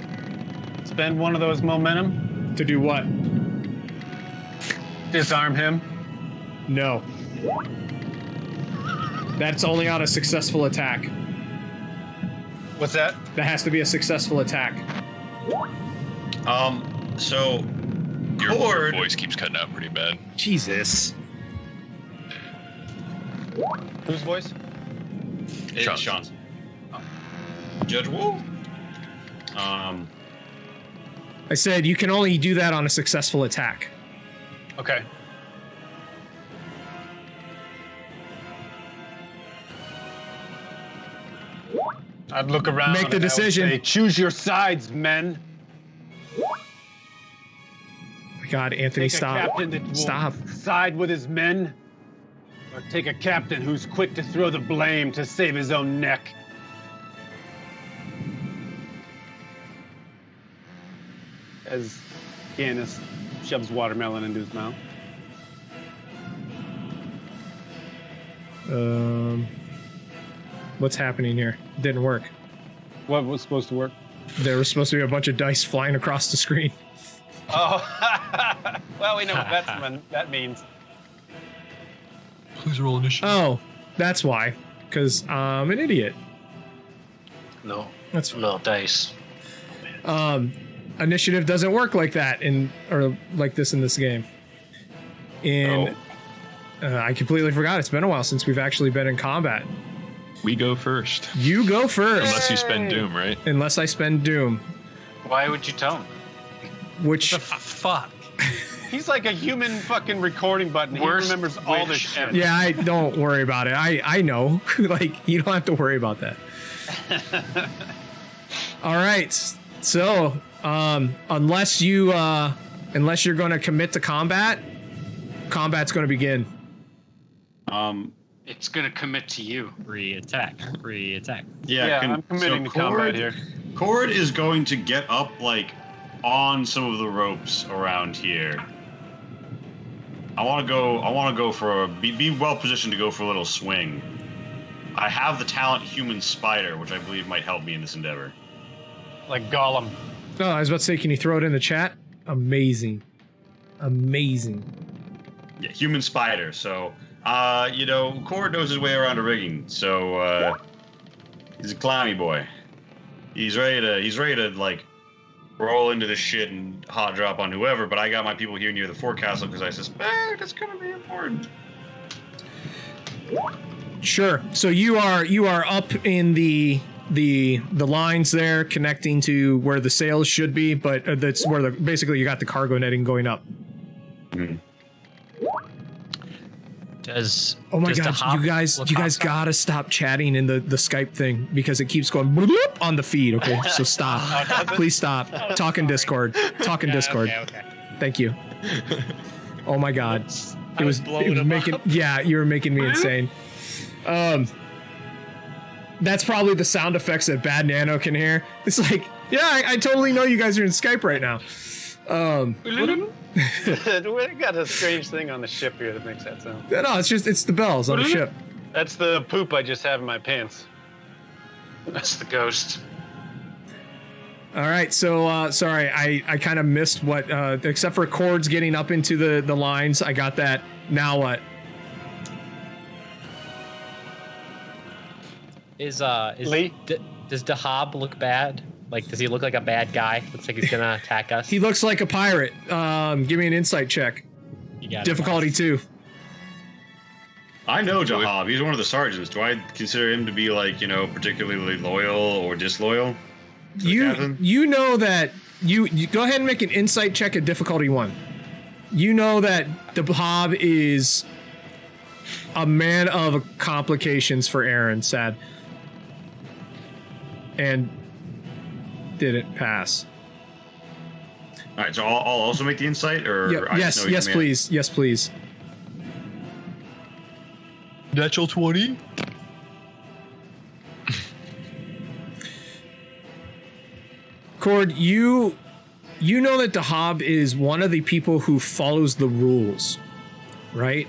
spend one of those momentum? To do what? Disarm him? No. That's only on a successful attack. What's that? That has to be a successful attack. So Your voice keeps cutting out pretty bad. Jesus. Whose voice? It's Sean's. Judge Wu? I said you can only do that on a successful attack. Okay. I'd look around. Make the and I would decision. say, choose your sides, men. God, Anthony, Take stop. A captain that will Stop. side with his men, or take a captain who's quick to throw the blame to save his own neck. As Gannis shoves watermelon into his mouth. What's happening here? Didn't work. What was supposed to work? There was supposed to be a bunch of dice flying across the screen. Oh, well, we know what that means. Please roll initiative. Oh, that's why. Because I'm an idiot. No. That's little dice. Initiative doesn't work like that or like this in this game. I completely forgot. It's been a while since we've actually been in combat. We go first. You go first. Unless you spend Doom, right? Unless I spend Doom. Why would you tell him? Which The fuck? He's like a human fucking recording button. He remembers all this shit. Yeah, I don't worry about it. I know. Like, you don't have to worry about that. All right. So, unless you're going to commit to combat's going to begin. It's gonna commit to you. Free attack. Yeah, I'm committing to combat here. Cord is going to get up like on some of the ropes around here. I want to go for be well positioned to go for a little swing. I have the talent human spider, which I believe might help me in this endeavor. Like Gollum. Oh, I was about to say, can you throw it in the chat? Amazing. Yeah, human spider. So, Cord knows his way around a rigging. So, he's a clowny boy. He's ready to like roll into this shit and hot drop on whoever. But I got my people here near the forecastle because I suspect it's gonna be important. Sure. So you are up in the lines there connecting to where the sails should be, but that's where basically you got the cargo netting going up. Mm-hmm. Oh my god, you guys gotta stop chatting in the Skype thing because it keeps going bloop on the feed. Okay, so stop. Please stop. Talk in Discord. Discord. Okay. Thank you. Oh my god. It was making you were making me insane. That's probably the sound effects that Bad Nano can hear. It's like, yeah, I totally know you guys are in Skype right now. We got a strange thing on the ship here that makes that sound. No, it's the bells on the ship. That's the poop I just have in my pants. That's the ghost. All right, so sorry, I kind of missed what, except for Cord's getting up into the lines. I got that. Now what? Is Lee? Does Dahab look bad? Like, does he look like a bad guy? Looks like he's gonna attack us. He looks like a pirate. Give me an insight check. You got Difficulty 2. I know Jahab. He's one of the sergeants. Do I consider him to be like, particularly loyal or disloyal? You know that you go ahead and make an insight check at difficulty 1. You know that Dahab is a man of complications for Aaron, sad. And didn't pass. All right, so I'll also make the insight, or yes, please. Natural 20. Cord, you know that Dahab is one of the people who follows the rules, right?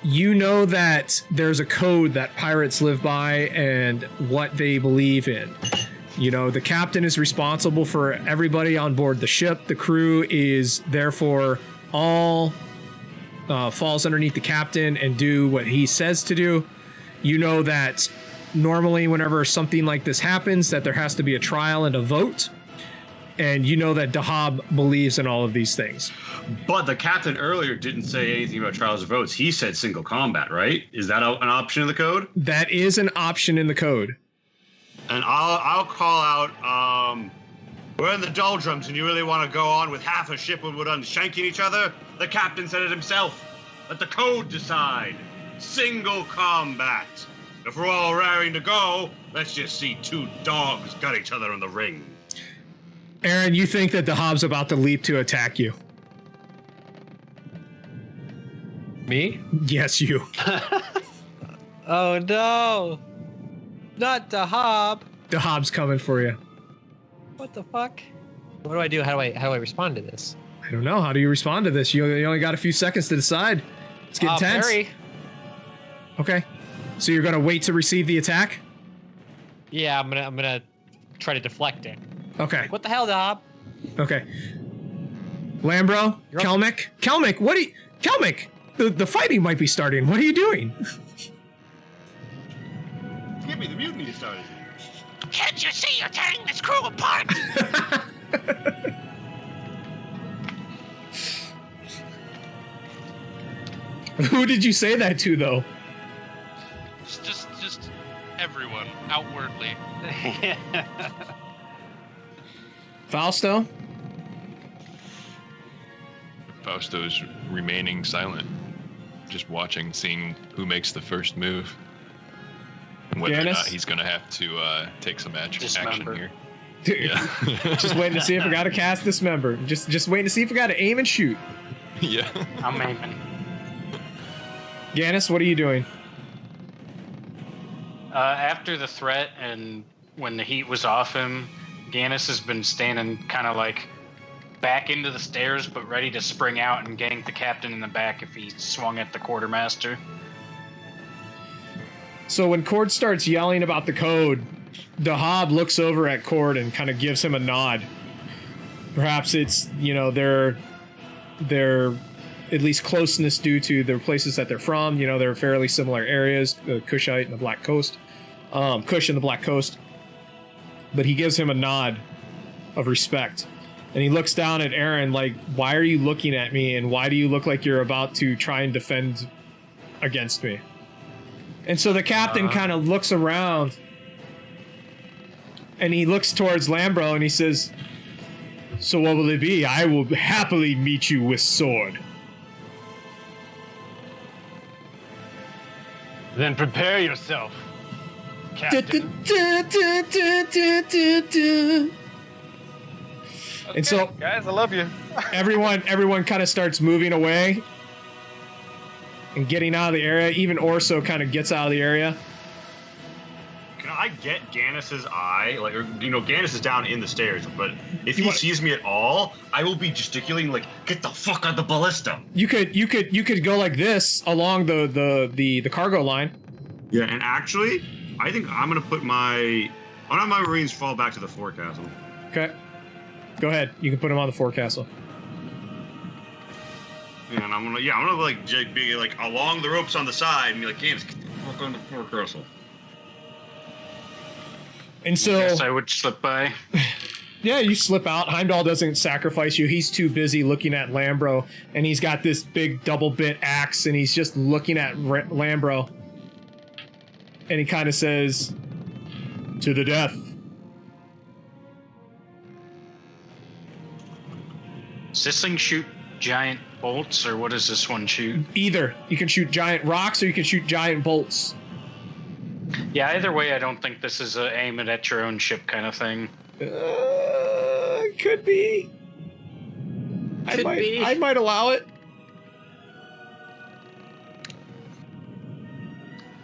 You know that there's a code that pirates live by and what they believe in. The captain is responsible for everybody on board the ship. The crew is therefore all falls underneath the captain and do what he says to do. You know that normally whenever something like this happens, that there has to be a trial and a vote. And you know that Dahab believes in all of these things. But the captain earlier didn't say anything about trials or votes. He said single combat, right? Is that an option in the code? That is an option in the code. And I'll call out, we're in the doldrums and you really want to go on with half a ship and would unshanking each other? The captain said it himself. Let the code decide. Single combat. If we're all raring to go, let's just see two dogs gut each other in the ring. Aaron, you think that Dahab's about to leap to attack you? Me? Yes, you. Oh no! Not Dahab. Dahab's coming for you. What the fuck? What do I do? How do I respond to this? I don't know. How do you respond to this? You only got a few seconds to decide. It's getting tense. Parry. Okay. So you're gonna wait to receive the attack? Yeah, I'm gonna try to deflect it. Okay. What the hell, Dahab? Okay. Lambro, Kelmick, what are you... Kelmick! The fighting might be starting. What are you doing? Give me the mutiny started. Can't you see you're tearing this crew apart? Who did you say that to, though? Just everyone outwardly. Fausto's remaining silent, just watching, seeing who makes the first move. And whether or not he's going to have to take some action here. Yeah. Just waiting to see if I got to cast Dismember. Just waiting to see if I got to aim and shoot. Yeah. I'm aiming. Gannis, what are you doing? After the threat and when the heat was off him, Gannis has been standing kind of like back into the stairs, but ready to spring out and gank the captain in the back if he swung at the quartermaster. So when Cord starts yelling about the code, Dahab looks over at Cord and kind of gives him a nod. Perhaps it's, you know, their at least closeness due to their places that they're from. You know, they're fairly similar areas, the Kushite and the Black Coast. Kush and the Black Coast. But he gives him a nod of respect. And he looks down at Aaron like, why are you looking at me? And why do you look like you're about to try and defend against me? And so the captain kind of looks around and he looks towards Lambro and he says, so what will it be? I will happily meet you with sword. Then prepare yourself, Captain. And so, guys, I love you. everyone kind of starts moving away and getting out of the area. Even Orso kind of gets out of the area. Can I get Gannis's eye? Like, or, you know, Gannis is down in the stairs, but if he sees me at all, I will be gesticulating like, "Get the fuck out of the ballista!" You could go like this along the cargo line. Yeah, and actually, I think I'm gonna put my one of my Marines fall back to the forecastle. Okay. Go ahead. You can put him on the forecastle. And I'm gonna like be like along the ropes on the side and be like, Gannis, get the fuck on the forecastle. And so, I guess I would slip by. Yeah, you slip out. Heimdall doesn't sacrifice you. He's too busy looking at Lambro, and he's got this big double bit axe, and he's just looking at Lambro. And he kind of says, "To the death." Does this thing shoot giant bolts, or what does this one shoot? Either. You can shoot giant rocks, or you can shoot giant bolts. Yeah, either way, I don't think this is a aim it at your own ship kind of thing. Could be. I might allow it.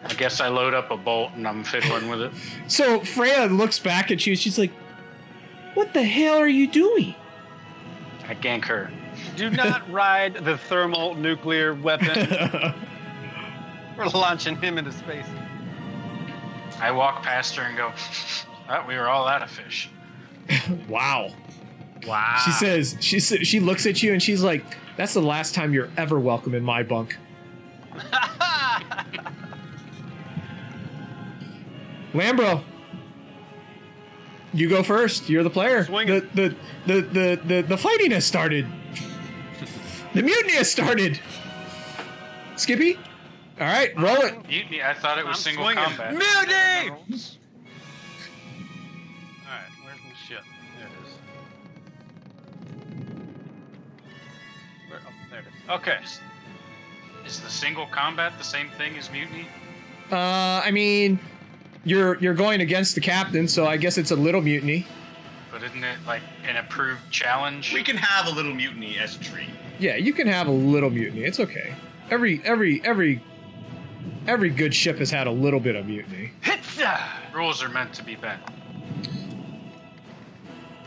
I guess I load up a bolt and I'm fiddling with it. So Freya looks back at you. She's like, "What the hell are you doing?" I gank her. Do not ride the thermal nuclear weapon. We're launching him into space. I walk past her and go, oh, we were all out of fish. Wow. Wow. She looks at you and she's like, "That's the last time you're ever welcome in my bunk." Lambro, you go first. You're the player. Swinging. The fighting has started. The mutiny has started. Skippy, all right, roll it. Mutiny? I thought it was single swinging. combat. Mutiny! All right, where's my ship? There it is. There it is. Okay. Is the single combat the same thing as mutiny? I mean, you're going against the captain, so I guess it's a little mutiny. But isn't it like an approved challenge? We can have a little mutiny as a treat. Yeah, you can have a little mutiny. It's okay. Every good ship has had a little bit of mutiny. Rules are meant to be bent.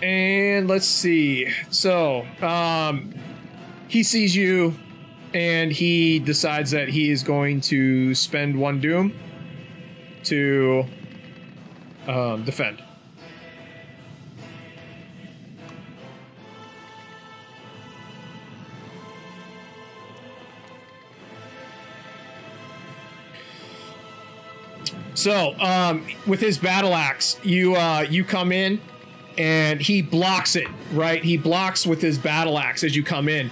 And let's see. So, he sees you, and he decides that he is going to spend one doom to defend. So, with his battle axe, you come in, and he blocks it, right? He blocks with his battle axe as you come in,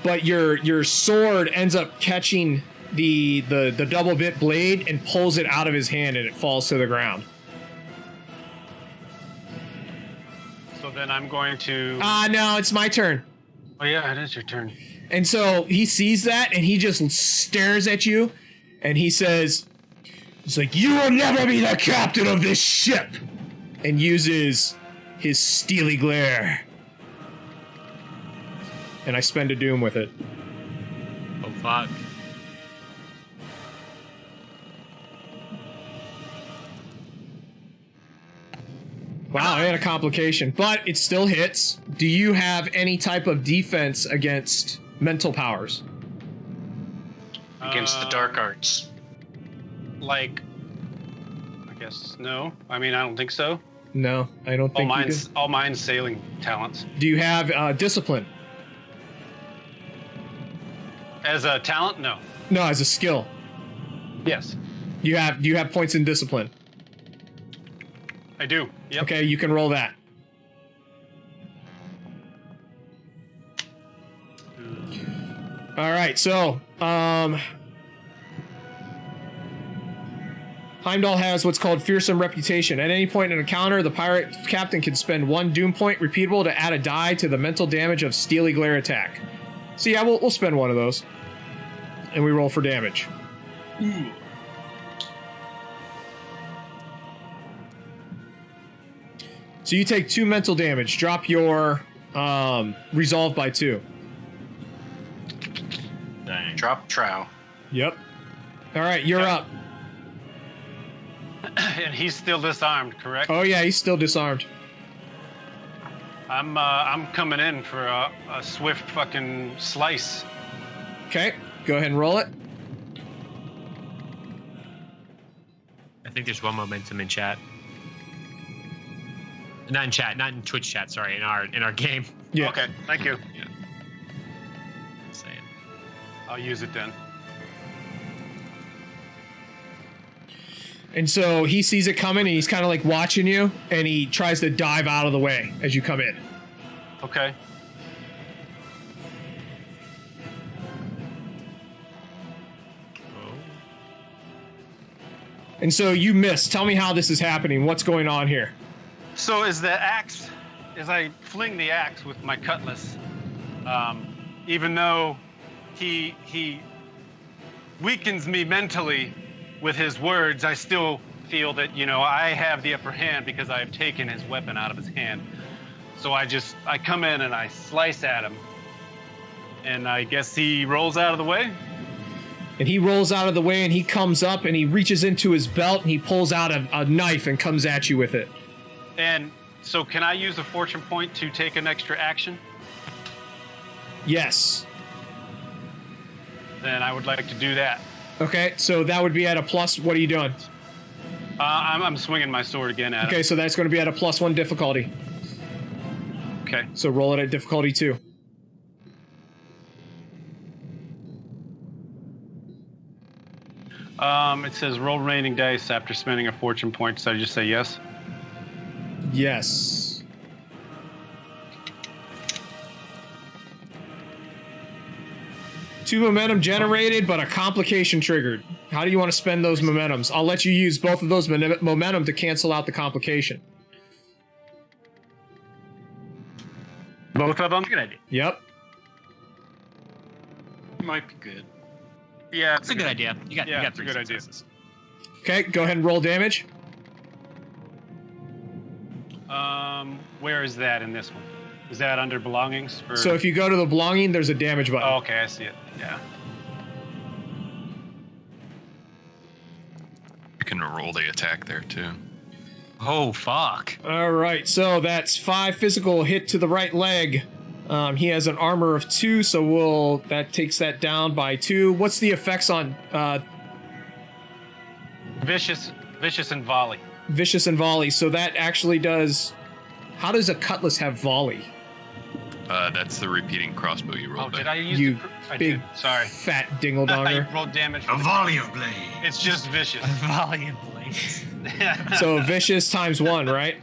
but your sword ends up catching the double bit blade and pulls it out of his hand, and it falls to the ground. So then I'm going to... No, it's my turn. Oh yeah, it is your turn. And so he sees that, and he just stares at you, and he says, he's like, "You will never be the captain of this ship," and uses his steely glare. And I spend a doom with it. Oh, fuck. Wow, I had a complication, but it still hits. Do you have any type of defense against mental powers? Against the dark arts. Like, I guess no. I mean, I don't think so. No, I don't think you do. All mine's sailing talents. Do you have discipline? As a talent, no. No, as a skill. Yes, Do you have points in discipline? I do. Yep. Okay, you can roll that. All right, so Heimdall has what's called fearsome reputation. At any point in an encounter, the pirate captain can spend 1 doom point repeatable to add a die to the mental damage of steely glare attack. So yeah, we'll spend one of those, and we roll for damage. Ooh. So you take 2 mental damage. Drop your resolve by 2. Dang. Drop trow. Yep. All right, you're up. And he's still disarmed, correct? Oh yeah, he's still disarmed. I'm coming in for a swift fucking slice. Okay, go ahead and roll it. I think there's one momentum in chat. Not in chat, not in Twitch chat. Sorry, in our game. Yeah. Okay, thank you. Yeah. Saying. I'll use it then. And so he sees it coming, and he's kind of like watching you, and he tries to dive out of the way as you come in. Okay. And so you miss. Tell me how this is happening. What's going on here? So as I fling the axe with my cutlass, even though he weakens me mentally with his words, I still feel that, I have the upper hand because I have taken his weapon out of his hand. So I come in and I slice at him. And I guess he rolls out of the way. And he rolls out of the way, and he comes up, and he reaches into his belt, and he pulls out a knife and comes at you with it. And so can I use a fortune point to take an extra action? Yes. Then I would like to do that. Okay, so that would be at a plus. What are you doing? I'm swinging my sword again at him. Okay, so that's going to be at a +1 difficulty. Okay. So roll it at difficulty 2. It says roll remaining dice after spending a fortune point. So I just say yes? Yes. Two momentum generated, but a complication triggered. How do you want to spend those momentums? I'll let you use both of those momentum to cancel out the complication. Both of them? Good idea. Yep. Might be good. Yeah, It's a good idea. You got it's a 3 good idea. successes. Okay, go ahead and roll damage. Where is that in this one? Is that under belongings? So if you go to the belonging, there's a damage button. Oh, okay, I see it. Yeah. You can roll the attack there too. Oh, fuck. All right, so that's 5 physical hit to the right leg. He has an armor of 2, so that takes that down by 2. What's the effects on Vicious and volley. vicious and volley? So that actually does. How does a cutlass have volley? That's the repeating crossbow you rolled. Oh, did I use You I big did. Sorry. fat dingledonger. I rolled damage. A volley of blade. It's just vicious. Volume blades. So vicious times 1, right?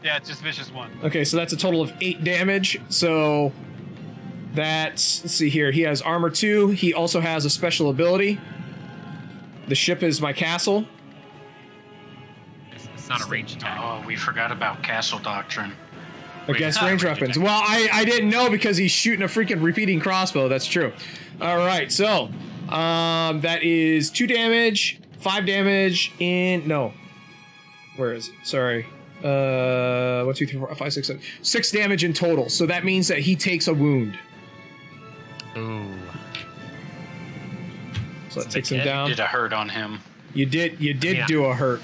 Yeah, it's just vicious 1. Okay, so that's a total of 8 damage. So that's, let's see here. He has armor 2. He also has a special ability. The ship is my castle. It's not a range attack. Oh, we forgot about castle doctrine. Against Range range weapons. Well, I didn't know because he's shooting a freaking repeating crossbow. That's true. All right, so that is 2 damage, 5 damage in. No. Where is it? Sorry. 1, 2, 3, 4, 5, 6, 7. 6 damage in total. So that means that he takes a wound. Ooh. So that takes him down. Did a hurt on him. You did do a hurt.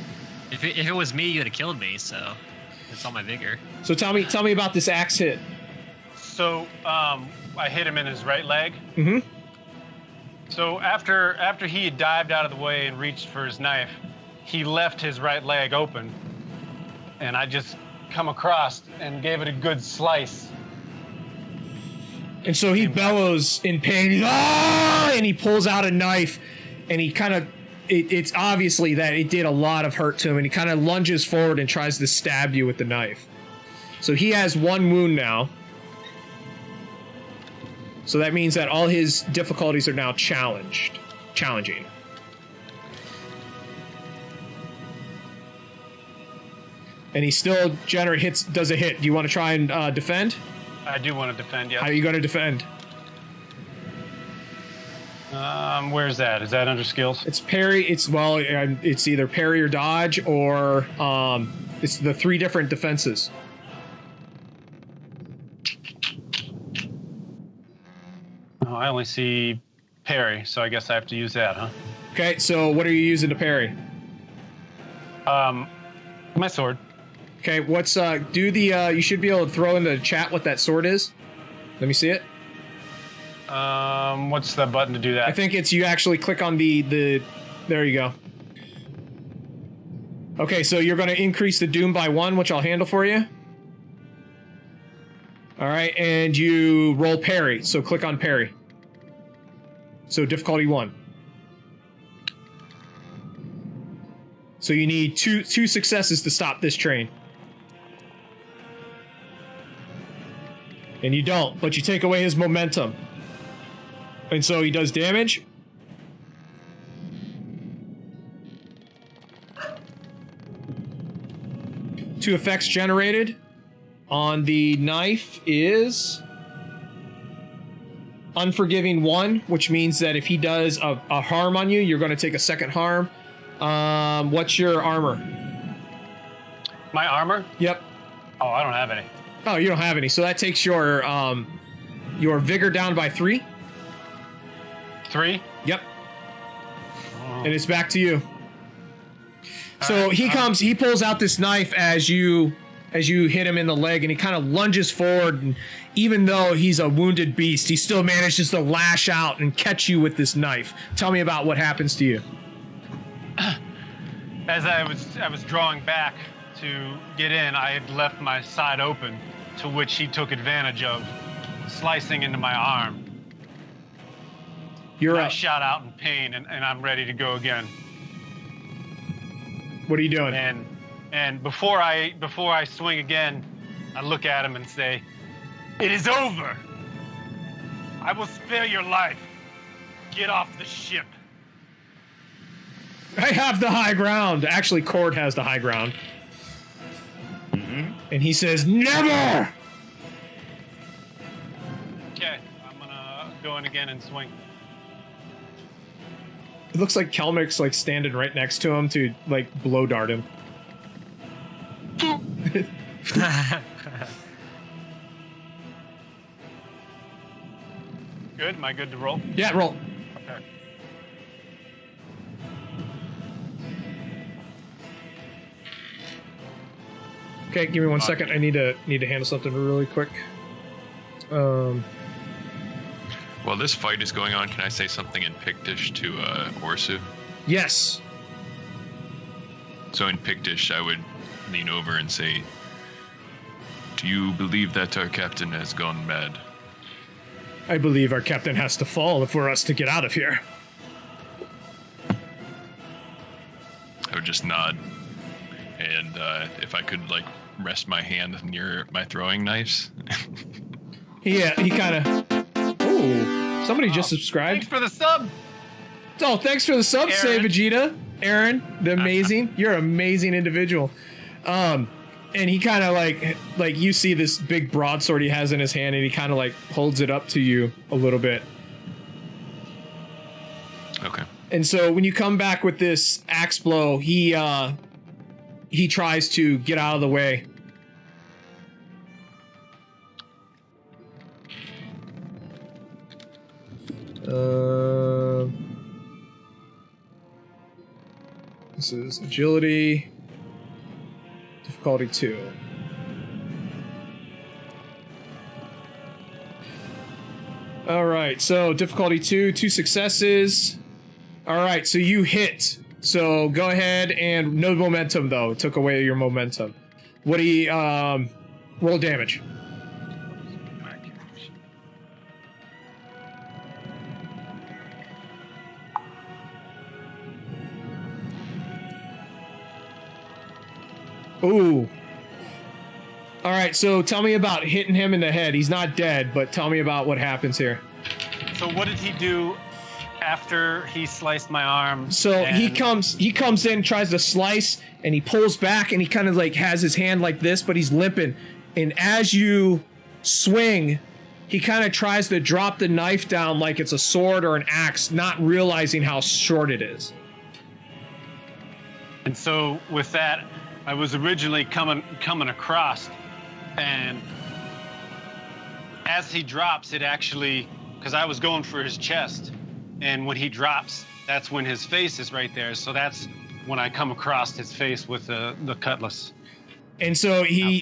If it was me, you'd have killed me. So it's all my vigor. So tell me about this axe hit. So I hit him in his right leg. Mm-hmm. So after he had dived out of the way and reached for his knife, he left his right leg open, and I just come across and gave it a good slice. And so he bellows in pain. He's, "Ah!" And he pulls out a knife, and he kind of, it's obviously that it did a lot of hurt to him, and he kind of lunges forward and tries to stab you with the knife. So he has 1 wound now. So that means that all his difficulties are now challenging. And he still does a hit. Do you want to try and defend? I do want to defend, yes. How are you going to defend? Where's that? Is that under skills? It's parry. It's either parry or dodge, or it's the 3 different defenses. Oh, I only see parry, so I guess I have to use that, huh? Okay, so what are you using to parry? My sword. Okay, you should be able to throw in the chat what that sword is. Let me see it. What's the button to do that? I think it's you actually click on the there you go. Okay, so you're going to increase the doom by 1, which I'll handle for you. All right, and you roll parry, so click on parry. So difficulty 1. So you need two successes to stop this train. And you don't, but you take away his momentum. And so he does damage. Two effects generated on the knife is Unforgiving 1, which means that if he does a harm on you, you're going to take a second harm. What's your armor? My armor? Yep. Oh, I don't have any. Oh, you don't have any. So that takes your vigor down by 3. 3? Yep. Oh. And it's back to you. So he pulls out this knife as you hit him in the leg, and he kind of lunges forward, and even though he's a wounded beast, he still manages to lash out and catch you with this knife. Tell me about what happens to you. As I was drawing back to get in, I had left my side open, to which he took advantage of, slicing into my arm. I shot out in pain, and I'm ready to go again. What are you doing? And before I swing again, I look at him and say, "It is over. I will spare your life. Get off the ship." I have the high ground. Actually, Cord has the high ground. Mm-hmm. And he says, "Never!" Okay, I'm gonna go in again and swing. It looks like Kelmic's like standing right next to him to like blow dart him. Good? Am I good to roll? Yeah, roll. Okay. Okay, give me 1 second. I need to handle something really quick. While this fight is going on, can I say something in Pictish to Orsu? Yes. So in Pictish, I would lean over and say, "Do you believe that our captain has gone mad?" I believe our captain has to fall for us to get out of here. I would just nod, and if I could, like, rest my hand near my throwing knives. Yeah, he kind of... Ooh, somebody just subscribed. Thanks for the sub! Oh, thanks for the sub, Aaron. say Vegeta. Aaron, the amazing. You're an amazing individual. And he kind of like you see this big broadsword he has in his hand, and he kind of like holds it up to you a little bit. Okay. And so when you come back with this axe blow, he he tries to get out of the way. This is agility, difficulty 2. All right, so difficulty 2 successes. All right, so you hit. So go ahead and no momentum though. It took away your momentum. What do you roll damage? Ooh. All right, so tell me about hitting him in the head. He's not dead, but tell me about what happens here. So what did he do after he sliced my arm? So he comes in, tries to slice, and he pulls back, and he kind of like has his hand like this, but he's limping. And as you swing, he kind of tries to drop the knife down like it's a sword or an axe, not realizing how short it is. And so with that, I was originally coming across, and as he drops, it actually, because I was going for his chest, and when he drops, that's when his face is right there. So that's when I come across his face with the cutlass. And so he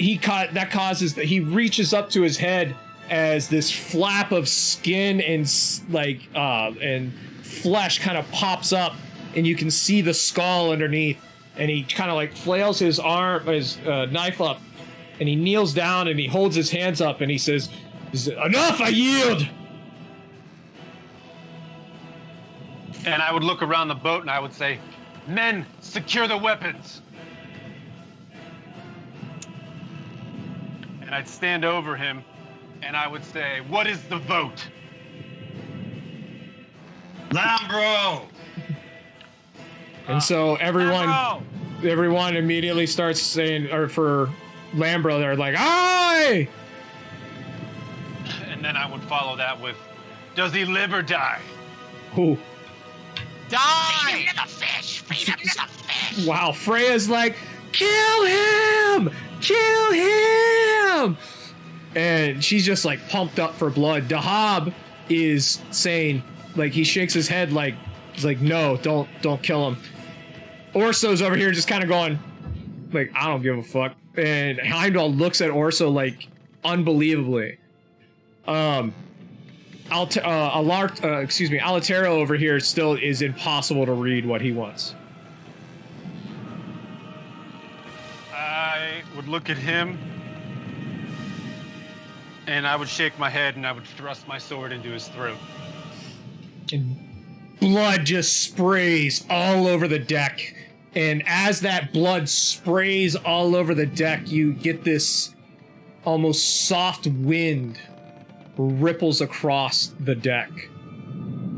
reaches up to his head as this flap of skin and and flesh kind of pops up, and you can see the skull underneath. And he kind of like flails his knife up, and he kneels down and he holds his hands up and he says, "Enough! I yield." And I would look around the boat and I would say, "Men, secure the weapons." And I'd stand over him and I would say, "What is the vote?" Lambro! And so everyone immediately starts saying, or for Lambro, they're like, "Aye!" And then I would follow that with, "Does he live or die?" Ooh. Die! Feed him to the fish! Feed him to the fish! Wow, Freya's like, "Kill him! Kill him!" And she's just like pumped up for blood. Dahab is saying, like, he shakes his head like, he's like, "No, don't kill him." Orso's over here just kind of going, like, "I don't give a fuck." And Heimdall looks at Orso like unbelievably. Alatero over here still is impossible to read what he wants. I would look at him and I would shake my head and I would thrust my sword into his throat. And blood just sprays all over the deck. And as that blood sprays all over the deck, you get this almost soft wind ripples across the deck.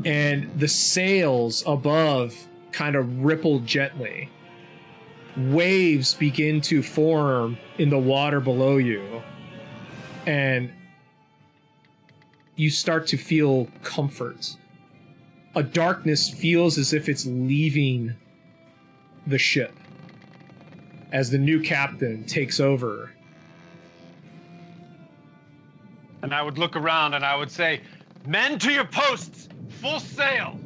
And the sails above kind of ripple gently. Waves begin to form in the water below you. And you start to feel comfort. A darkness feels as if it's leaving the ship as the new captain takes over. And I would look around and I would say, "Men to your posts, full sail."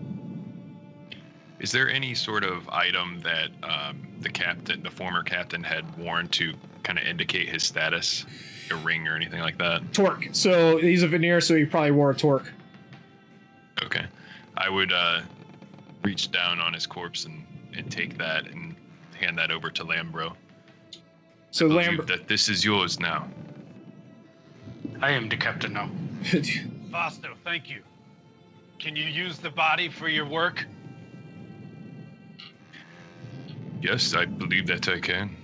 Is there any sort of item that the former captain, had worn to kind of indicate his status? A ring or anything like that? Torque. So he's a Veneer, so he probably wore a torque. Okay. I would reach down on his corpse and take that and hand that over to Lambro. So Lambro, that this is yours now. I am the captain now. Fasto, thank you. Can you use the body for your work? Yes, I believe that I can.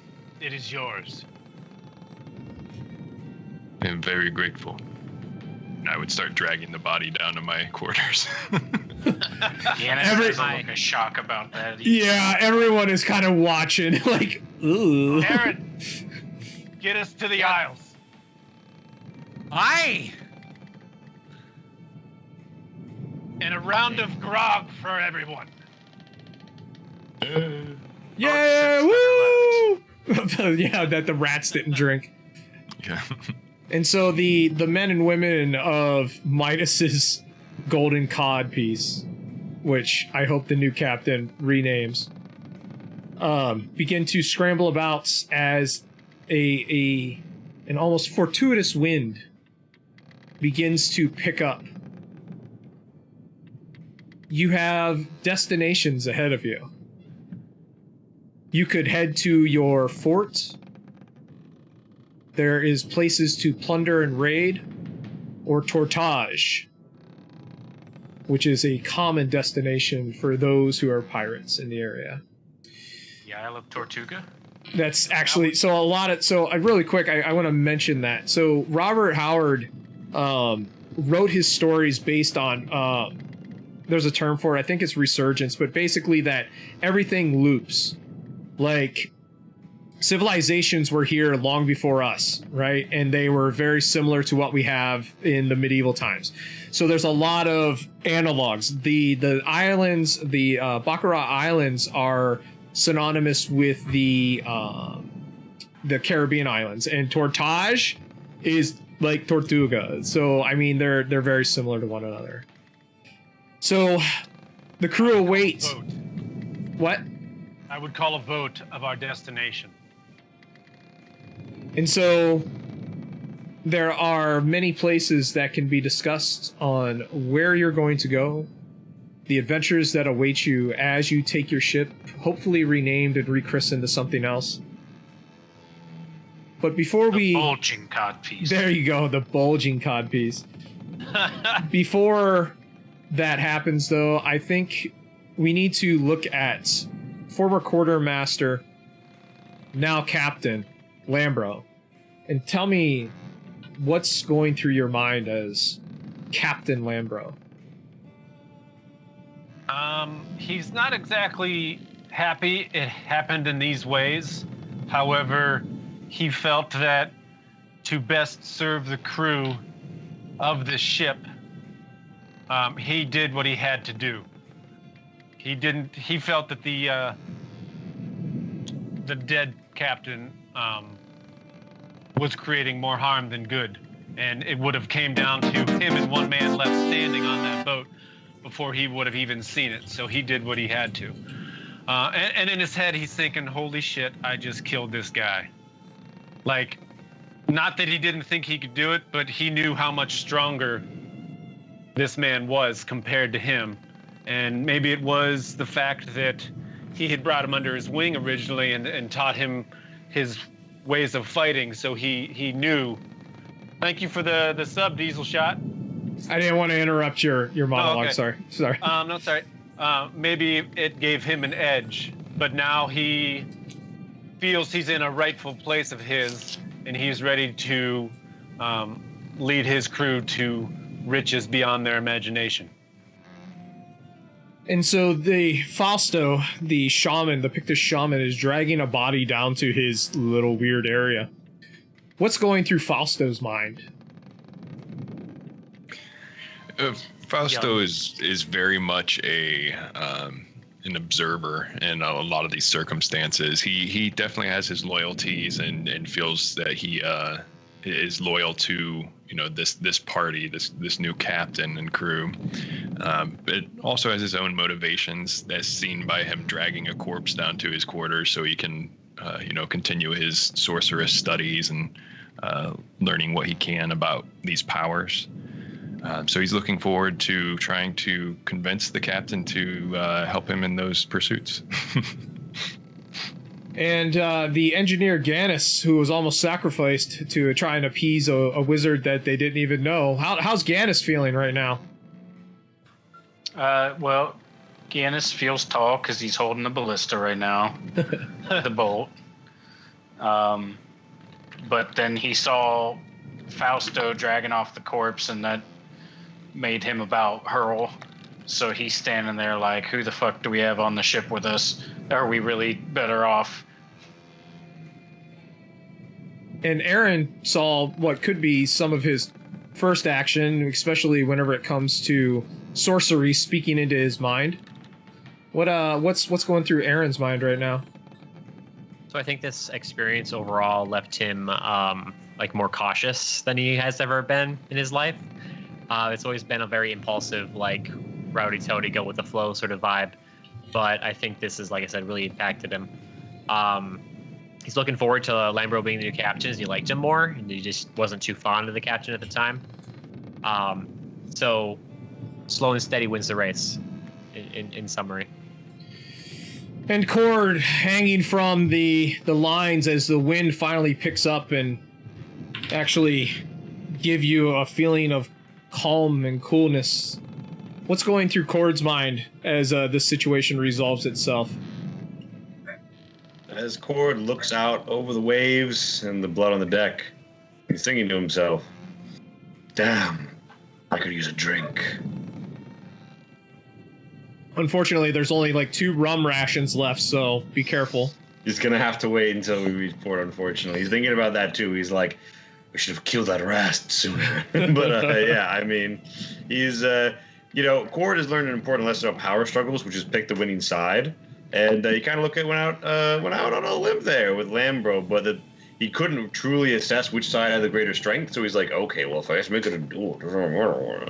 It is yours. I am very grateful. And I would start dragging the body down to my quarters. Yeah, there's like a shock about that. Yeah, everyone is kind of watching, like, ooh. Aaron, get us to the Isles. Aye! And a round of grog for everyone. Yeah, woo! Yeah, that the rats didn't drink. Yeah. And so the men and women of Midas's golden codpiece, which I hope the new captain renames, begin to scramble about as an almost fortuitous wind begins to pick up. You have destinations ahead of you. You could head to your fort. There is places to plunder and raid, or Tortage, which is a common destination for those who are pirates in the area. The Isle of Tortuga? That's actually, so really quick, I want to mention that. So Robert Howard wrote his stories based on, there's a term for it, I think it's resurgence, but basically that everything loops. Like, civilizations were here long before us, right? And they were very similar to what we have in the medieval times. So there's a lot of analogs. The islands, the Baccarat Islands are synonymous with the Caribbean islands, and Tortage is like Tortuga. So I mean, they're very similar to one another. So the crew awaits. What? I would call a vote of our destination. And so there are many places that can be discussed on where you're going to go, the adventures that await you as you take your ship, hopefully renamed and rechristened to something else. But before The bulging codpiece. There you go, the bulging codpiece. Before that happens, though, I think we need to look at former quartermaster, now captain, Lambro, and tell me what's going through your mind as Captain Lambro. He's not exactly happy it happened in these ways. However, he felt that to best serve the crew of the ship, he did what he had to do. He felt that the dead captain was creating more harm than good, and it would have came down to him and one man left standing on that boat before he would have even seen it. So he did what he had to. And in his head, he's thinking, holy shit, I just killed this guy. Like, not that he didn't think he could do it, but he knew how much stronger this man was compared to him. And maybe it was the fact that he had brought him under his wing originally and taught him his ways of fighting, so he knew. Thank you for the sub, Diesel Shot. I didn't want to interrupt your monologue. Oh, okay. Sorry. No, sorry. Maybe it gave him an edge, but now he feels he's in a rightful place of his, and he's ready to lead his crew to riches beyond their imagination. And so the Fausto, the shaman, the Pictish shaman, is dragging a body down to his little weird area. What's going through Fausto's mind? Fausto is very much an observer in a lot of these circumstances. He definitely has his loyalties and feels that he is loyal to this party, this new captain and crew, but also has his own motivations, as seen by him dragging a corpse down to his quarters so he can continue his sorceress studies and learning what he can about these powers. So he's looking forward to trying to convince the captain to help him in those pursuits. And the engineer Gannis, who was almost sacrificed to try and appease a wizard that they didn't even know. How's Gannis feeling right now? Well, Gannis feels tall because he's holding the ballista right now, the bolt. But then he saw Fausto dragging off the corpse, and that made him about hurl. So he's standing there like, who the fuck do we have on the ship with us? Are we really better off? And Aaron saw what could be some of his first action, especially whenever it comes to sorcery speaking into his mind. What's going through Aaron's mind right now? So I think this experience overall left him like more cautious than he has ever been in his life. It's always been a very impulsive, like rowdy towdy, go with the flow sort of vibe. But I think this is, like I said, really impacted him. He's looking forward to Lambro being the new captain, as he liked him more, and he just wasn't too fond of the captain at the time. So slow and steady wins the race, in summary. And Cord hanging from the lines as the wind finally picks up and actually give you a feeling of calm and coolness. What's going through Cord's mind as this situation resolves itself? As Cord looks out over the waves and the blood on the deck, he's thinking to himself, damn, I could use a drink. Unfortunately, there's only like 2 rum rations left, so be careful. He's gonna have to wait until we reach port, unfortunately. He's thinking about that too. He's like, we should have killed that rat sooner. But yeah, I mean, he's, Cord has learned an important lesson about power struggles, which is pick the winning side. And he kind of went out on a limb there with Lambro, but he couldn't truly assess which side had the greater strength. So he's like, okay, well, if I just make it a duel.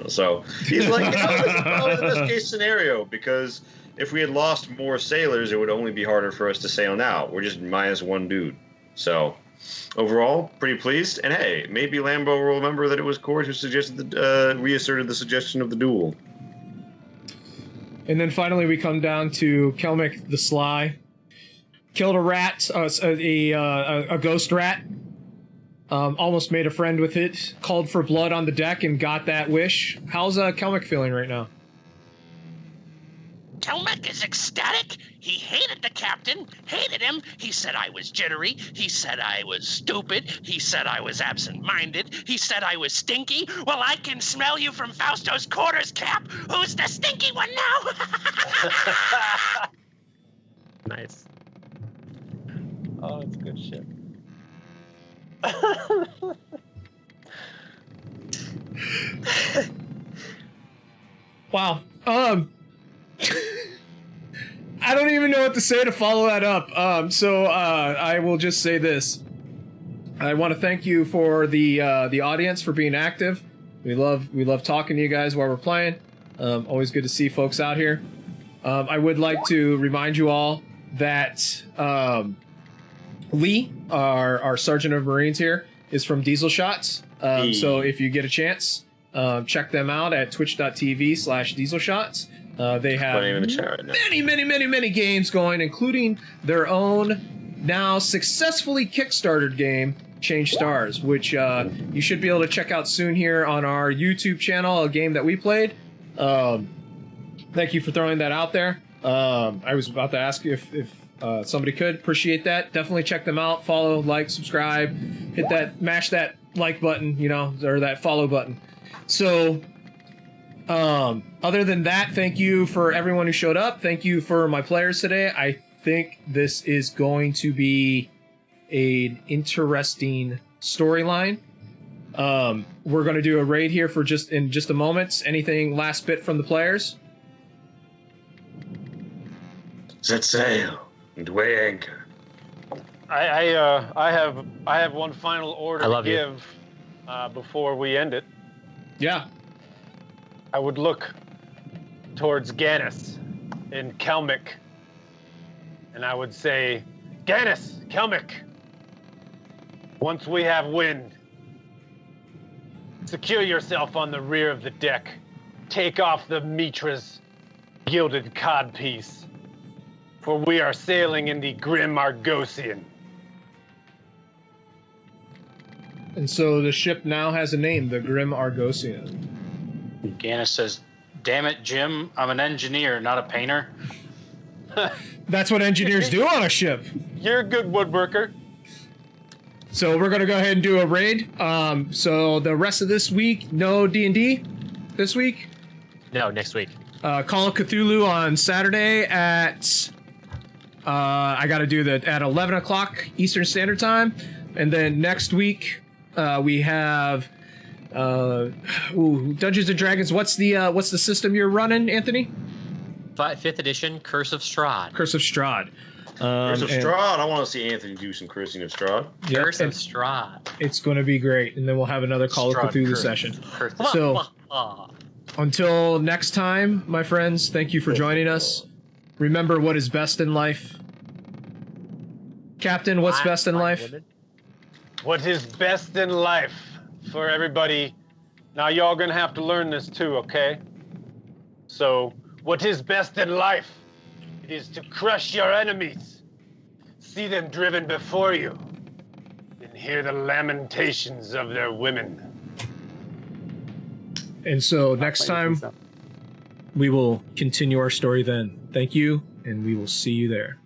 So he's like, this is probably the best case scenario, because if we had lost more sailors, it would only be harder for us to sail now. We're just -1 dude. So overall, pretty pleased. And hey, maybe Lambro will remember that it was Cord who suggested reasserted the suggestion of the duel. And then finally we come down to Kelmick the Sly. Killed a rat, a ghost rat. Almost made a friend with it. Called for blood on the deck and got that wish. How's Kelmick feeling right now? Kelmick is ecstatic. He hated the captain, hated him. He said I was jittery. He said I was stupid. He said I was absent-minded. He said I was stinky. Well, I can smell you from Fausto's quarters, Cap. Who's the stinky one now? Nice. Oh, it's good shit. Wow. I don't even know what to say to follow that up. So I will just say this. I want to thank you for the audience for being active. We love talking to you guys while we're playing. Always good to see folks out here. I would like to remind you all that Lee, our Sergeant of Marines here, is from Diesel Shots. So if you get a chance, check them out at twitch.tv/dieselshots. They have in the chat right now. many games going, including their own now successfully Kickstarted game, Change Stars, which you should be able to check out soon here on our YouTube channel, a game that we played. Thank you for throwing that out there. I was about to ask you if somebody could. Appreciate that. Definitely check them out. Follow, like, subscribe, mash that like button, or that follow button. So, other than that, thank you for everyone who showed up. Thank you for my players today. I think this is going to be an interesting storyline. We're going to do a raid here in just a moment. Anything last bit from the players? Set sail and weigh anchor. I have one final order to give before we end it. Yeah. I would look towards Gannis in Kelmick, and I would say, Gannis, Kelmick, once we have wind, secure yourself on the rear of the deck. Take off the Mitra's gilded codpiece, for we are sailing in the grim Argosian. And so the ship now has a name, the Grim Argosian. Gannis says, damn it, Jim, I'm an engineer, not a painter. That's what engineers do on a ship. You're a good woodworker. So we're going to go ahead and do a raid. So the rest of this week, no D&D this week? No, next week. Call of Cthulhu on Saturday at... I got to do that at 11 o'clock Eastern Standard Time. And then next week, we have... Dungeons and Dragons. What's the system you're running, Anthony? 5th edition, Curse of Strahd. Curse of Strahd. Curse of and- Strahd. I want to see Anthony do some cursing of Strahd. Yep, Curse of and Strahd. it's going to be great, and then we'll have another Call of Strahd Cthulhu curse. session. Curse. So, until next time, my friends, thank you for joining us. Remember what is best in life. Captain, what's best in life? What is best in life for everybody? Now y'all gonna have to learn this too, okay? So, what is best in life is to crush your enemies, see them driven before you, and hear the lamentations of their women. And so next time, we will continue our story then. Thank you, and we will see you there.